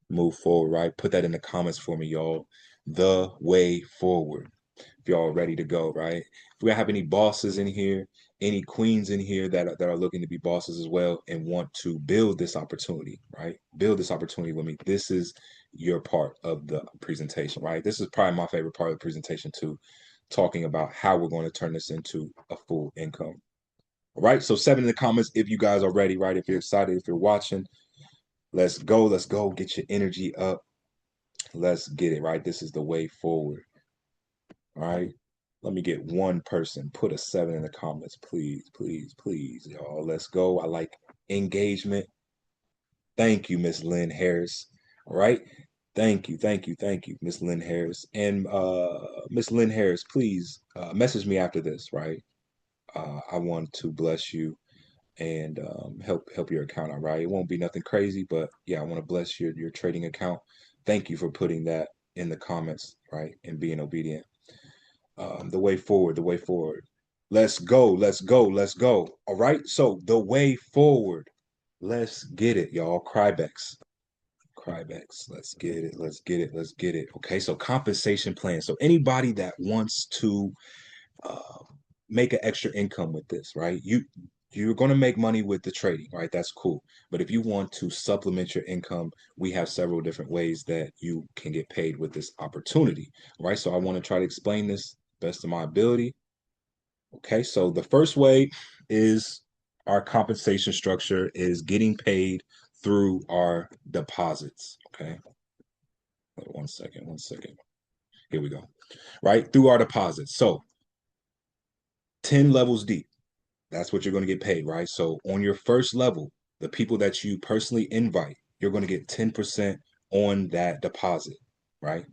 move forward, right? Put that in the comments for me, y'all. The way forward. If y'all ready to go, right? If we have any bosses in here, any queens in here that are looking to be bosses as well and want to build this opportunity, right? Build this opportunity with me. This is your part of the presentation, right? This is probably my favorite part of the presentation too, talking about how we're going to turn this into a full income. All right. So 7 in the comments if you guys are ready, right? If you're excited, if you're watching, let's go. Let's go. Get your energy up. Let's get it, right? This is the way forward. All right. Let me get one person. Put a 7 in the comments, please, please, please, y'all. Let's go. I like engagement. Thank you, Miss Lynn Harris. All right. Thank you, Miss Lynn Harris. And Miss Lynn Harris, please message me after this, right? I want to bless you and help your account out, right? It won't be nothing crazy, but yeah, I want to bless your trading account. Thank you for putting that in the comments, right? And being obedient. The way forward, the way forward. Let's go, let's go, let's go. All right. So the way forward. Let's get it, y'all. Crybex. Crybex. Let's get it. Let's get it. Let's get it. Okay. So compensation plan. So anybody that wants to uh, make an extra income with this, right? You're going to make money with the trading, right? That's cool. But if you want to supplement your income, we have several different ways that you can get paid with this opportunity, right? So I want to try to explain this best of my ability. Okay, so the first way is our compensation structure is getting paid through our deposits. Okay, one second, one second. Here we go. Right, through our deposits. So 10 levels deep. That's what you're going to get paid, right? So on your first level, the people that you personally invite, you're going to get 10% on that deposit, right?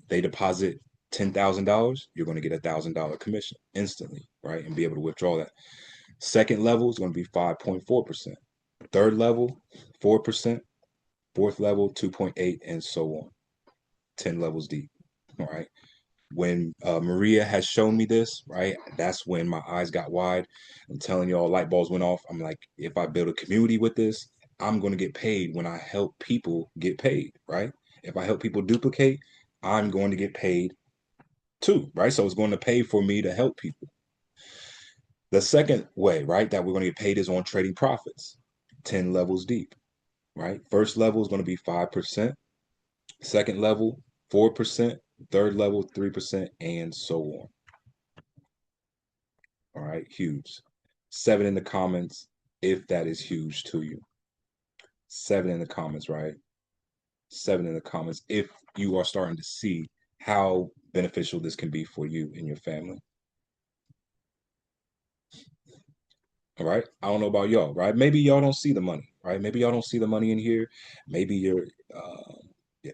They deposit $10,000, you're going to get $1,000 commission instantly, right? And be able to withdraw that. Second level is going to be 5.4%. Third level, 4%. Fourth level, 2.8, and so on. 10 levels deep, all right? When Maria has shown me this, right, that's when my eyes got wide. I'm telling y'all, light bulbs went off. I'm like, if I build a community with this, I'm going to get paid when I help people get paid, right? If I help people duplicate, I'm going to get paid too, right? So it's going to pay for me to help people. The second way, right, that we're going to get paid is on trading profits, 10 levels deep, right? First level is going to be 5%. Second level, 4%. Third level, 3%, and so on. All right, huge. 7 in the comments if that is huge to you. 7 in the comments, right? 7 in the comments if you are starting to see how beneficial this can be for you and your family. All right. I don't know about y'all, right? Maybe y'all don't see the money, right? Maybe y'all don't see the money in here. Maybe your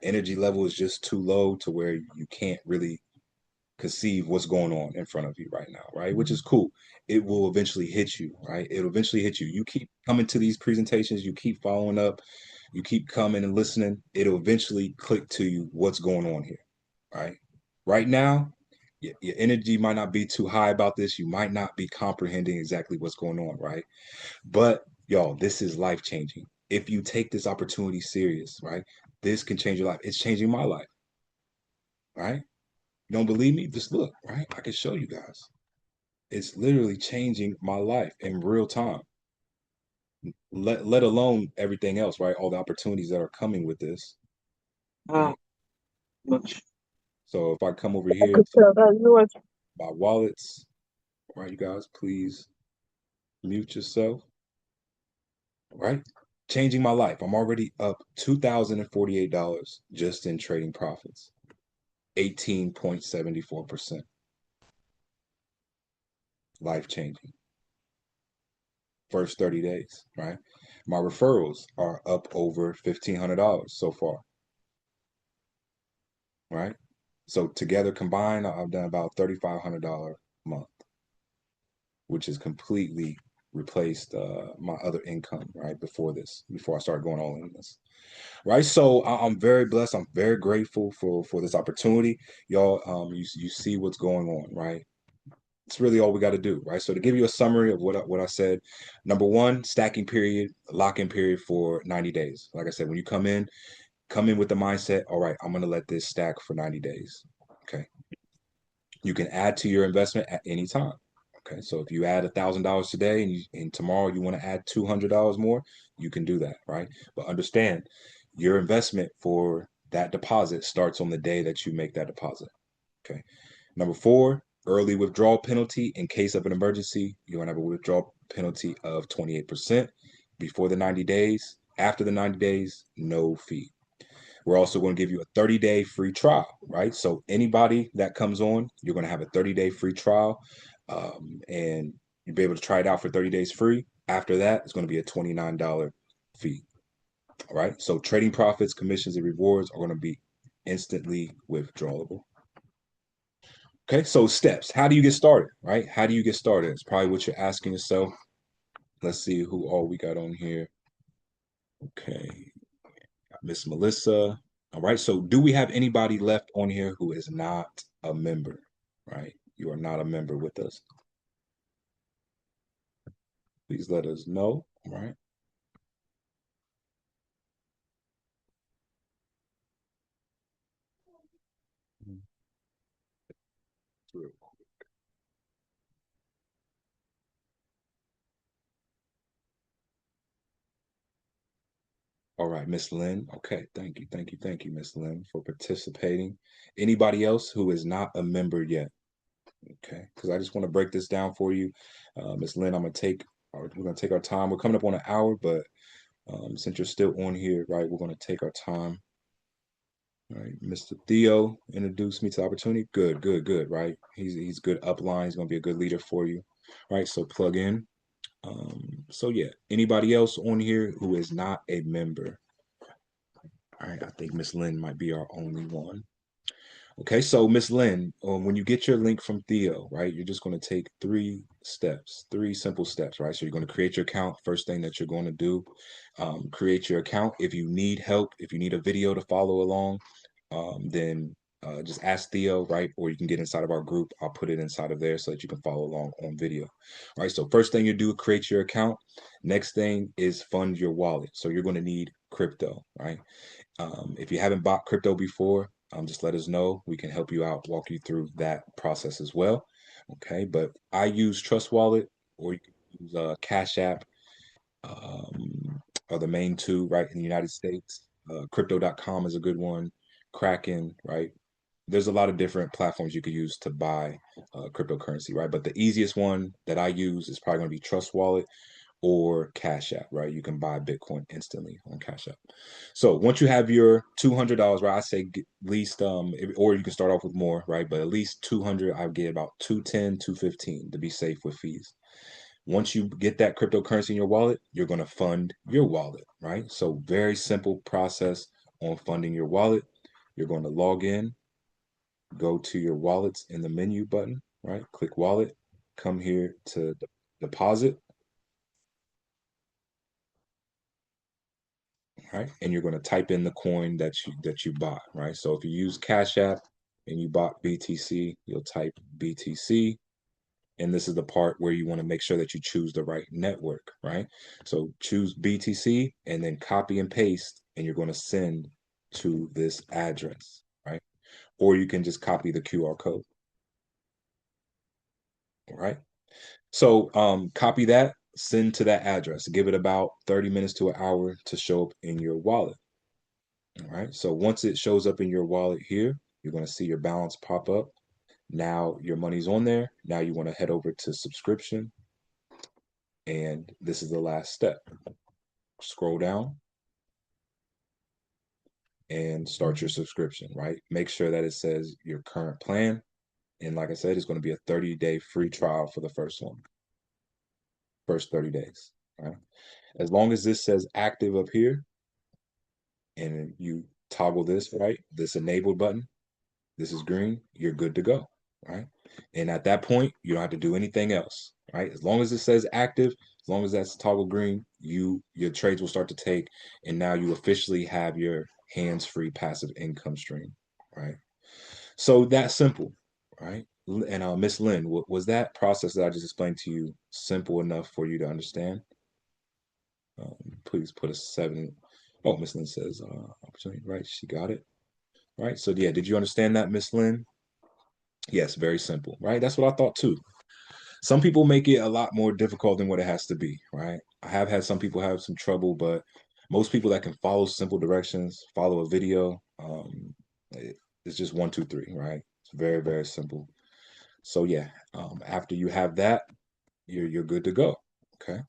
energy level is just too low to where you can't really conceive what's going on in front of you right now, right? Which is cool. It will eventually hit you, right? It'll eventually hit you. You keep coming to these presentations, you keep following up, you keep coming and listening. It'll eventually click to you what's going on here, right? Right now, your energy might not be too high about this. You might not be comprehending exactly what's going on, right? But y'all, this is life changing. If you take this opportunity serious, right? This can change your life. It's changing my life, right? You don't believe me? Just look, right? I can show you guys. It's literally changing my life in real time. Let alone everything else, right? All the opportunities that are coming with this. Ah, much. So if I come over I here could to tell that you was. my wallets, right, you guys, please mute yourself, right? Changing my life. I'm already up $2,048 just in trading profits. 18.74%. Life changing. First 30 days, right? My referrals are up over $1,500 so far, right? So together combined, I've done about $3,500 a month, which is completely replaced my other income, right? Before I started going all in this, right? So I'm very blessed. I'm very grateful for this opportunity, y'all. You see what's going on, right? It's really all we got to do, right? So to give you a summary of what I said, number one, stacking period, lock-in period for 90 days. Like I said, when you come in with the mindset, all right, I'm gonna let this stack for 90 days. Okay. You can add to your investment at any time. Okay. So if you add $1,000 today and tomorrow you want to add $200 more, you can do that, right? But understand your investment for that deposit starts on the day that you make that deposit. Okay. Number four, early withdrawal penalty in case of an emergency. You're gonna have a withdrawal penalty of 28% before the 90 days. After the 90 days, no fee. We're also going to give you a 30-day free trial, right? So anybody that comes on, you're going to have a 30-day free trial, and you'll be able to try it out for 30 days free. After that, it's going to be a $29 fee. All right. So trading profits, commissions, and rewards are going to be instantly withdrawable. Okay. So steps. How do you get started? Right? How do you get started? It's probably what you're asking yourself. Let's see who all we got on here. Okay. Miss Melissa. All right. So, do we have anybody left on here who is not a member? Right. You are not a member with us. Please let us know. All right. All right, Miss Lynn. Okay. Thank you. Thank you. Thank you, Miss Lynn, for participating. Anybody else who is not a member yet? Okay. Because I just want to break this down for you. Miss Lynn, we're going to take our time. We're coming up on an hour, but since you're still on here, right, we're going to take our time. All right, Mr. Theo introduced me to the opportunity. Good, good, good. Right, he's good upline. He's gonna be a good leader for you. Right, so plug in. So yeah, anybody else on here who is not a member? All right, I think Miss Lynn might be our only one. Okay, so Miss Lynn, when you get your link from Theo, right, you're just going to take three steps, three simple steps, right? So you're going to create your account. First thing that you're going to do, create your account. If you need help, if you need a video to follow along, then just ask Theo, right? Or you can get inside of our group. I'll put it inside of there so that you can follow along on video. All right. So first thing you do, create your account. Next thing is fund your wallet. So you're going to need crypto, right? If you haven't bought crypto before, just let us know. We can help you out, walk you through that process as well. Okay. But I use Trust Wallet, or you can use Cash App, are the main two, right, in the United States. Crypto.com is a good one. Kraken, right? There's a lot of different platforms you could use to buy cryptocurrency, right? But the easiest one that I use is probably going to be Trust Wallet or Cash App, right? You can buy Bitcoin instantly on Cash App. So once you have your $200, right? I say at least, or you can start off with more, right? But at least 200, I get about 210, 215 to be safe with fees. Once you get that cryptocurrency in your wallet, you're going to fund your wallet, right? So very simple process on funding your wallet. You're going to log in, go to your wallets in the menu button, right? Click wallet, come here to deposit, right? And you're going to type in the coin that you bought, right? So if you use Cash App and you bought BTC, you'll type BTC. And this is the part where you want to make sure that you choose the right network, right? So choose BTC and then copy and paste, and you're going to send to this address, right? Or you can just copy the QR code, all right? So copy that, send to that address. Give it about 30 minutes to an hour to show up in your wallet, all right? So once it shows up in your wallet here, you're going to see your balance pop up. Now your money's on there. Now you want to head over to subscription, and this is the last step. Scroll down and start your subscription, right? Make sure that it says your current plan. And like I said, it's going to be a 30-day free trial for the first 30 days, right? As long as this says active up here and you toggle this, right? This enable button, this is green, you're good to go, right? And at that point, you don't have to do anything else, right? As long as it says active, As long as that's toggle green, your trades will start to take, and now you officially have your hands-free passive income stream, right? So that's simple, right? And Miss Lynn, was that process that I just explained to you simple enough for you to understand? Please put a seven. Oh, Miss Lynn says opportunity, right? She got it, right? So yeah, did you understand that, Miss Lynn? Yes, very simple, right? That's what I thought too. Some people make it a lot more difficult than what it has to be, right? I have had some people have some trouble, but most people that can follow simple directions, follow a video, it's just one, two, three, right? It's very, very simple. So yeah, after you have that, you're good to go. Okay.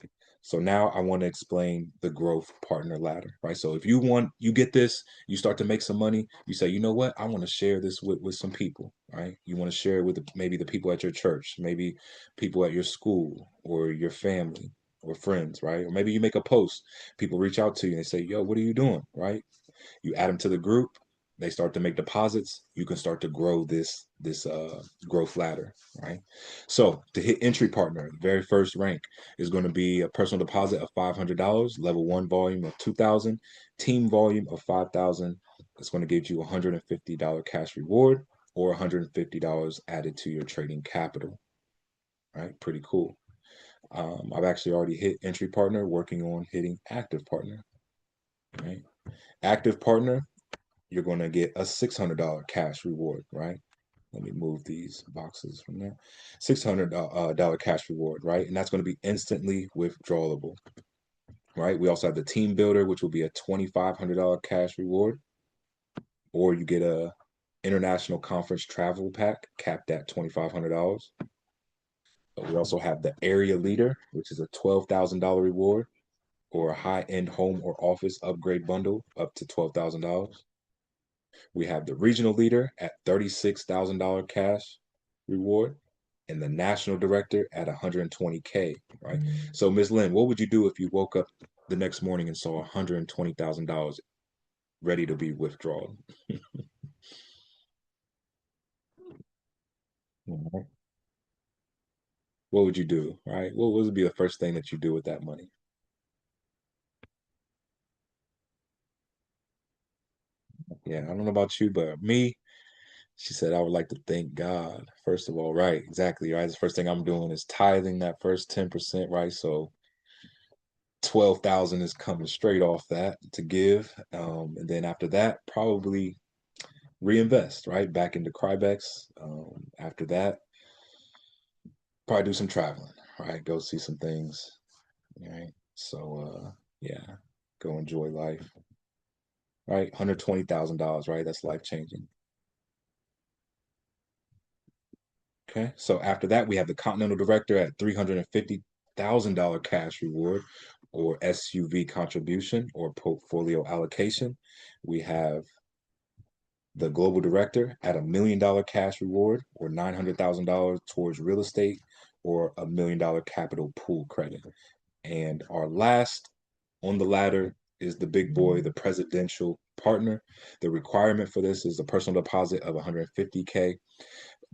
So now I want to explain the growth partner ladder, right? So if you get this, you start to make some money, you say, you know what, I want to share this with some people, right? You want to share it with maybe the people at your church, maybe people at your school or your family or friends, right? Or maybe you make a post, people reach out to you and they say, yo, what are you doing, right? You add them to the group, they start to make deposits, you can start to grow this growth ladder, right? So to hit entry partner, the very first rank is going to be a personal deposit of $500, level one volume of 2,000, team volume of 5,000. It's going to give you $150 cash reward or $150 added to your trading capital, right? Pretty cool. I've actually already hit entry partner, working on hitting active partner, right? Active partner, you're going to get a $600 cash reward, right? Let me move these boxes from there. $600 cash reward, right? And that's going to be instantly withdrawable, right? We also have the team builder, which will be a $2,500 cash reward, or you get a international conference travel pack capped at $2,500. We also have the area leader, which is a $12,000 reward, or a high-end home or office upgrade bundle up to $12,000. We have the regional leader at $36,000 cash reward and the national director at 120K, right? So, Ms. Lynn, what would you do if you woke up the next morning and saw $120,000 ready to be withdrawn? What would you do, right? What would be the first thing that you do with that money? Yeah, I don't know about you, but me, she said, I would like to thank God, first of all, right? Exactly, right? The first thing I'm doing is tithing that first 10%, right? So 12,000 is coming straight off that to give. And then after that, probably reinvest, right? Back into Crybex. After that, probably do some traveling, right? Go see some things, right? So, yeah, go enjoy life, right? $120,000, right? That's life changing. Okay. So after that, we have the Continental Director at $350,000 cash reward or SUV contribution or portfolio allocation. We have the global director at $1 million cash reward or $900,000 towards real estate or $1 million capital pool credit. And our last on the ladder is the big boy, the presidential partner. The requirement for this is a personal deposit of 150K,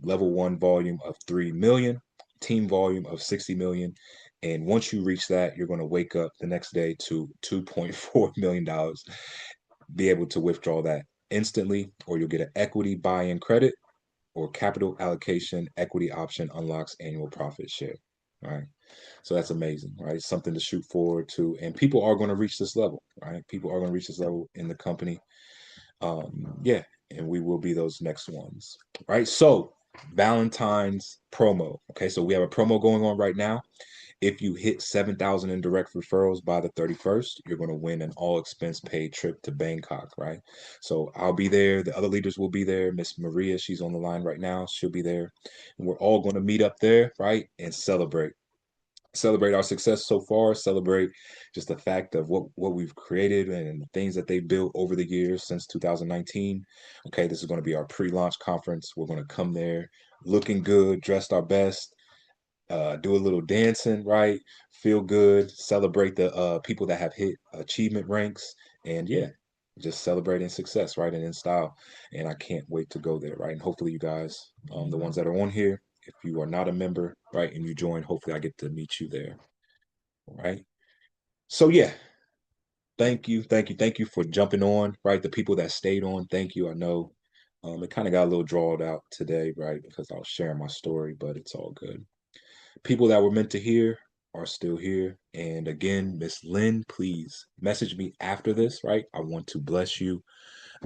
level one volume of 3 million, team volume of 60 million. And once you reach that, you're going to wake up the next day to $2.4 million, be able to withdraw that instantly, or you'll get an equity buy-in credit or capital allocation equity option unlocks annual profit share. All right. So that's amazing, right? It's something to shoot forward to. And people are going to reach this level, right? People are going to reach this level in the company. Yeah. And we will be those next ones, right? So Valentine's promo. Okay. So we have a promo going on right now. If you hit 7,000 in direct referrals by the 31st, you're going to win an all expense paid trip to Bangkok, right? So I'll be there. The other leaders will be there. Miss Maria, she's on the line right now. She'll be there. And we're all going to meet up there, right? And celebrate our success so far, celebrate just the fact of what we've created and the things that they built over the years since 2019. Okay, this is going to be our pre-launch conference. We're going to come there looking good, dressed our best, do a little dancing, right? Feel good, celebrate the people that have hit achievement ranks, and yeah, just celebrating success, right? And in style. And I can't wait to go there, right? And hopefully, you guys, the ones that are on here, if you are not a member, right, and you join, hopefully I get to meet you there. right? So yeah, thank you for jumping on, right? The people that stayed on, thank you. I know it kind of got a little drawled out today, right? Because I was sharing my story, but it's all good. People that were meant to hear are still here. And again, Miss Lynn, please message me after this, right? I want to bless you.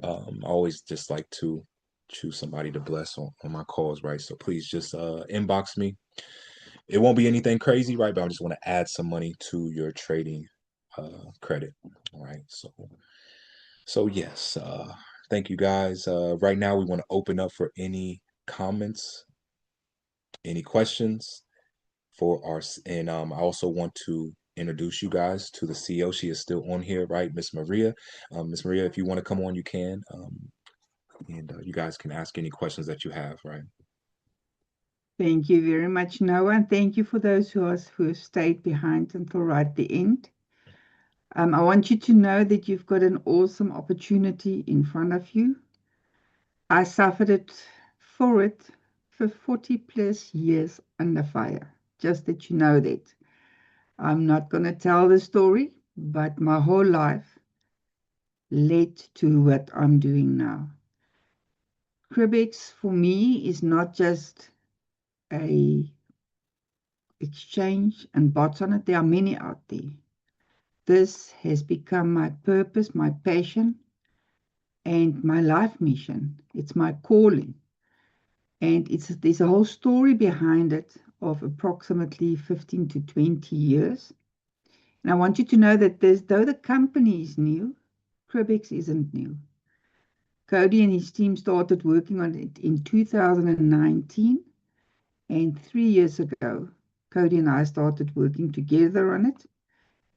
I always just like to choose somebody to bless on my calls, right? So please just inbox me. It won't be anything crazy, right? But I just want to add some money to your trading credit. All right. So yes, thank you guys. Right now we want to open up for any comments, any questions for our, and I also want to introduce you guys to the CEO. She is still on here, right? Miss Maria. Miss Maria, if you want to come on, you can. And you guys can ask any questions that you have, right? Thank you very much, Noah, and thank you for those who stayed behind until right the end. I want you to know that you've got an awesome opportunity in front of you. I suffered it for 40 plus years under fire. Just that you know that. I'm not going to tell the story, but my whole life led to what I'm doing now. Crybex for me is not just a exchange and bots on it. There are many out there. This has become my purpose, my passion, and my life mission. It's my calling. And there's a whole story behind it of approximately 15 to 20 years. And I want you to know that though the company is new, Crybex isn't new. Cody and his team started working on it in 2019. And 3 years ago, Cody and I started working together on it.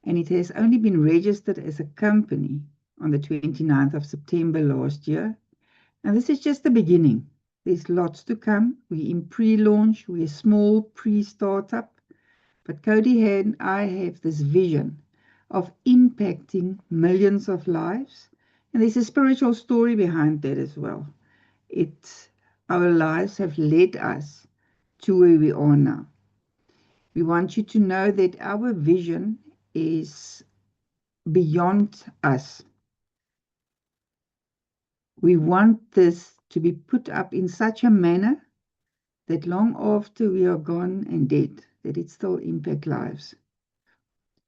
And it has only been registered as a company on the 29th of September last year. And this is just the beginning. There's lots to come. We're in pre-launch. We're a small pre-startup. But Cody and I have this vision of impacting millions of lives. And there's a spiritual story behind that as well. Our lives have led us to where we are now. We want you to know that our vision is beyond us. We want this to be put up in such a manner that long after we are gone and dead, that it still impact lives.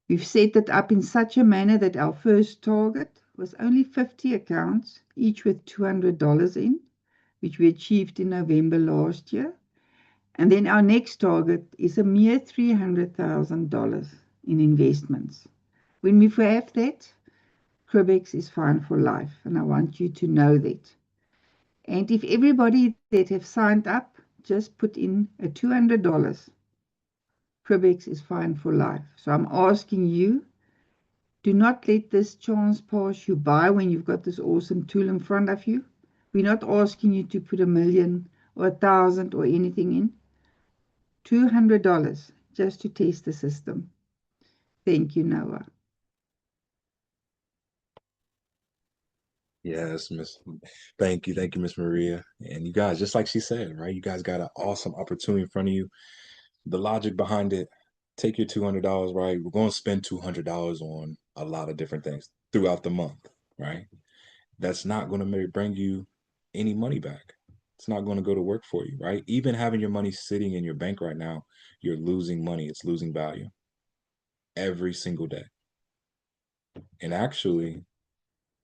We've set it up in such a manner that our first target was only 50 accounts, each with $200 in, which we achieved in November last year. And then our next target is a mere $300,000 in investments. When we have that, Crybex is fine for life, and I want you to know that. And if everybody that have signed up just put in a $200, Crybex is fine for life. So I'm asking you, do not let this chance pass you by when you've got this awesome tool in front of you. We're not asking you to put 1,000,000 or 1,000 or anything in. $200 just to test the system. Thank you, Noah. Yes, Miss. Thank you, Miss Maria. And you guys, just like she said, right? You guys got an awesome opportunity in front of you. The logic behind it, take your $200, right? We're going to spend $200 on a lot of different things throughout the month, right? That's not going to bring you any money back. It's not going to go to work for you, right? Even having your money sitting in your bank right now, you're losing money. It's losing value every single day. And actually,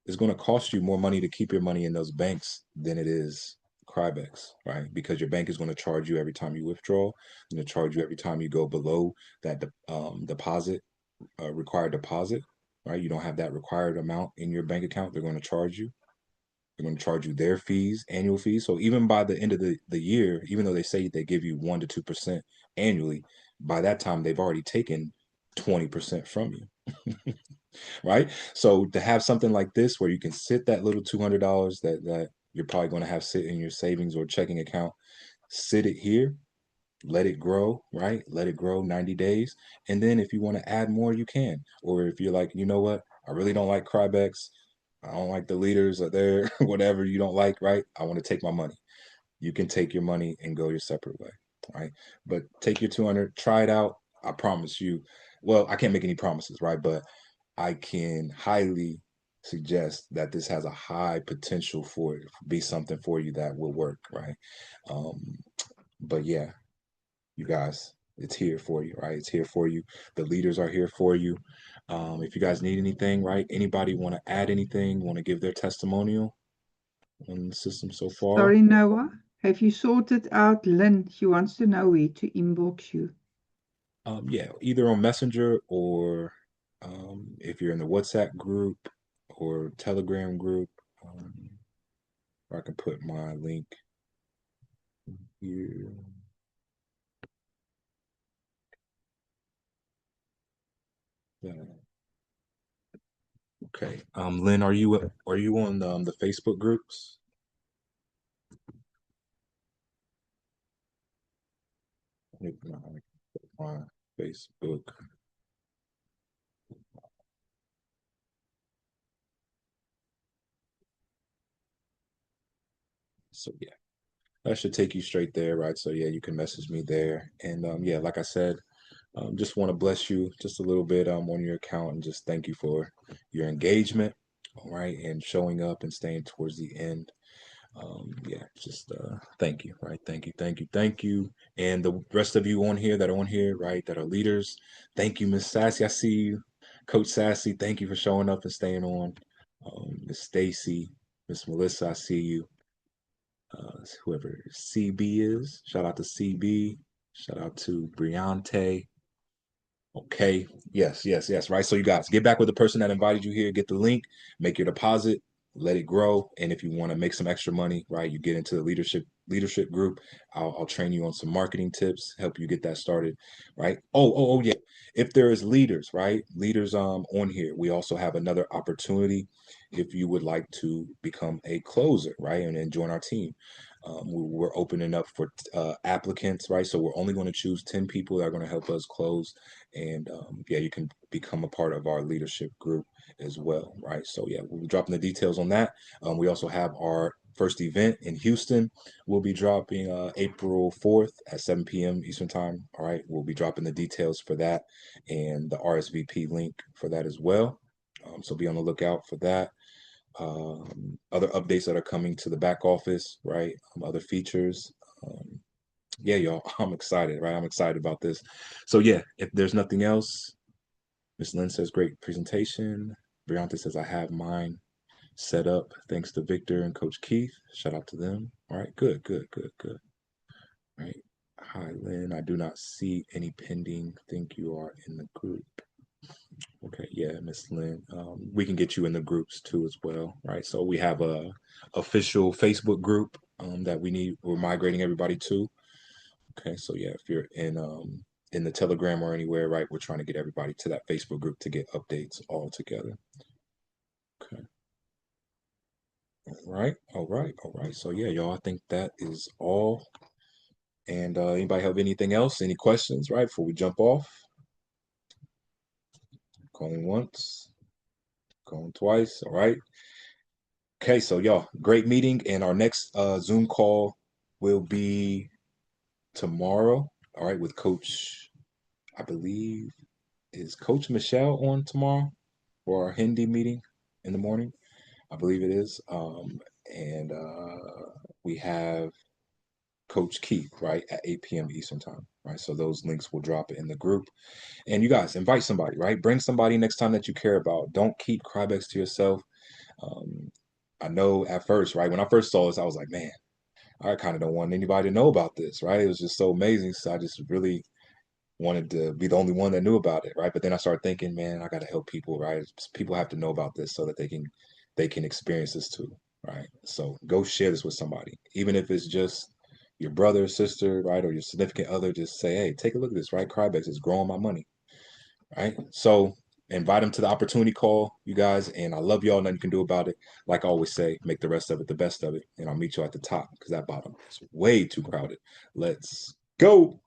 it's going to cost you more money to keep your money in those banks than it is Crybex, right? Because your bank is going to charge you every time you withdraw, going to charge you every time you go below that deposit, required deposit, right? You don't have that required amount in your bank account. They're going to charge you. They're going to charge you their fees, annual fees. So even by the end of the year, even though they say they give you 1 to 2% annually, by that time they've already taken 20% from you. Right? So to have something like this where you can sit that little $200 that you're probably going to have sit in your savings or checking account, sit it here, let it grow, right? Let it grow 90 days. And then if you want to add more, you can. Or if you're like, you know what? I really don't like Crybex. I don't like the leaders or there, whatever you don't like, right? I want to take my money. You can take your money and go your separate way, right? But take your 200, try it out. I promise you, well, I can't make any promises, right? But I can highly suggest that this has a high potential for it to be something for you that will work, right? Um, but yeah, you guys, it's here for you, right? It's here for you. The leaders are here for you. If you guys need anything, right? Anybody want to add anything? Want to give their testimonial on the system so far? Sorry, Noah. Have you sorted out Lynn? She wants to know where to inbox you. Yeah, either on Messenger or if you're in the WhatsApp group or Telegram group, um, I can put my link here. Yeah. Okay. Lynn, are you on the Facebook groups? If not, I can put my Facebook. So yeah, that should take you straight there, right? So yeah, you can message me there. And yeah, like I said, just want to bless you just a little bit on your account and just thank you for your engagement, all right, and showing up and staying towards the end. Yeah, just thank you, right? Thank you, thank you, thank you. And the rest of you on here that are on here, right, that are leaders, thank you, Miss Sassy. I see you, Coach Sassy. Thank you for showing up and staying on. Miss Stacy, Miss Melissa, I see you. Whoever CB is, shout out to CB. Shout out to Briante. Okay. Yes, yes, yes. Right. So you guys get back with the person that invited you here, get the link, make your deposit, let it grow. And if you want to make some extra money, right, you get into the leadership group. I'll train you on some marketing tips, help you get that started. Right. Oh, yeah. If there is leaders, right? Leaders on here, we also have another opportunity if you would like to become a closer, right? And then join our team. We're opening up for applicants, right? So we're only going to choose 10 people that are going to help us close and yeah, you can become a part of our leadership group as well, right? So yeah, we'll be dropping the details on that. We also have our first event in Houston. We'll be dropping April 4th at 7 p.m. Eastern time. All right, we'll be dropping the details for that and the RSVP link for that as well. So be on the lookout for that. Other updates that are coming to the back office, right? Other features. Um, yeah, y'all, I'm excited, right? I'm excited about this. So yeah, if there's nothing else, Miss Lynn says great presentation. Briante says I have mine set up thanks to Victor and Coach Keith. Shout out to them. All right, good, good, good, good. All right. Hi, Lynn. I do not see any pending. Think you are in the group. Okay, yeah, Miss Lynn. We can get you in the groups too as well, right? So we have a official Facebook group that we're migrating everybody to. Okay, so yeah, if you're in the Telegram or anywhere, right, we're trying to get everybody to that Facebook group to get updates all together. Okay. All right, all right, all right. So yeah, y'all, I think that is all. And anybody have anything else? Any questions, right, before we jump off? Going once, going twice. All right. Okay, so y'all, great meeting, and our next Zoom call will be tomorrow. All right, with Coach, I believe, is Coach Michelle on tomorrow for our Hindi meeting in the morning. I believe it is. And we have Coach Keith, right, at 8 p.m. Eastern time, right? So those links will drop in the group. And you guys invite somebody, right? Bring somebody next time that you care about. Don't keep Crybex to yourself. Um, I know at first, right, when I first saw this, I was like, man, I kind of don't want anybody to know about this, right? It was just so amazing. So I just really wanted to be the only one that knew about it, right? But then I started thinking, man, I got to help people, right? People have to know about this so that they can experience this too, right? So go share this with somebody, even if it's just your brother, sister, right, or your significant other. Just say, hey, take a look at this, right? Crybex is growing my money, right? So invite them to the opportunity call, you guys, and I love y'all. Nothing you can do about it. Like I always say, make the rest of it the best of it, and I'll meet you at the top because that bottom is way too crowded. Let's go.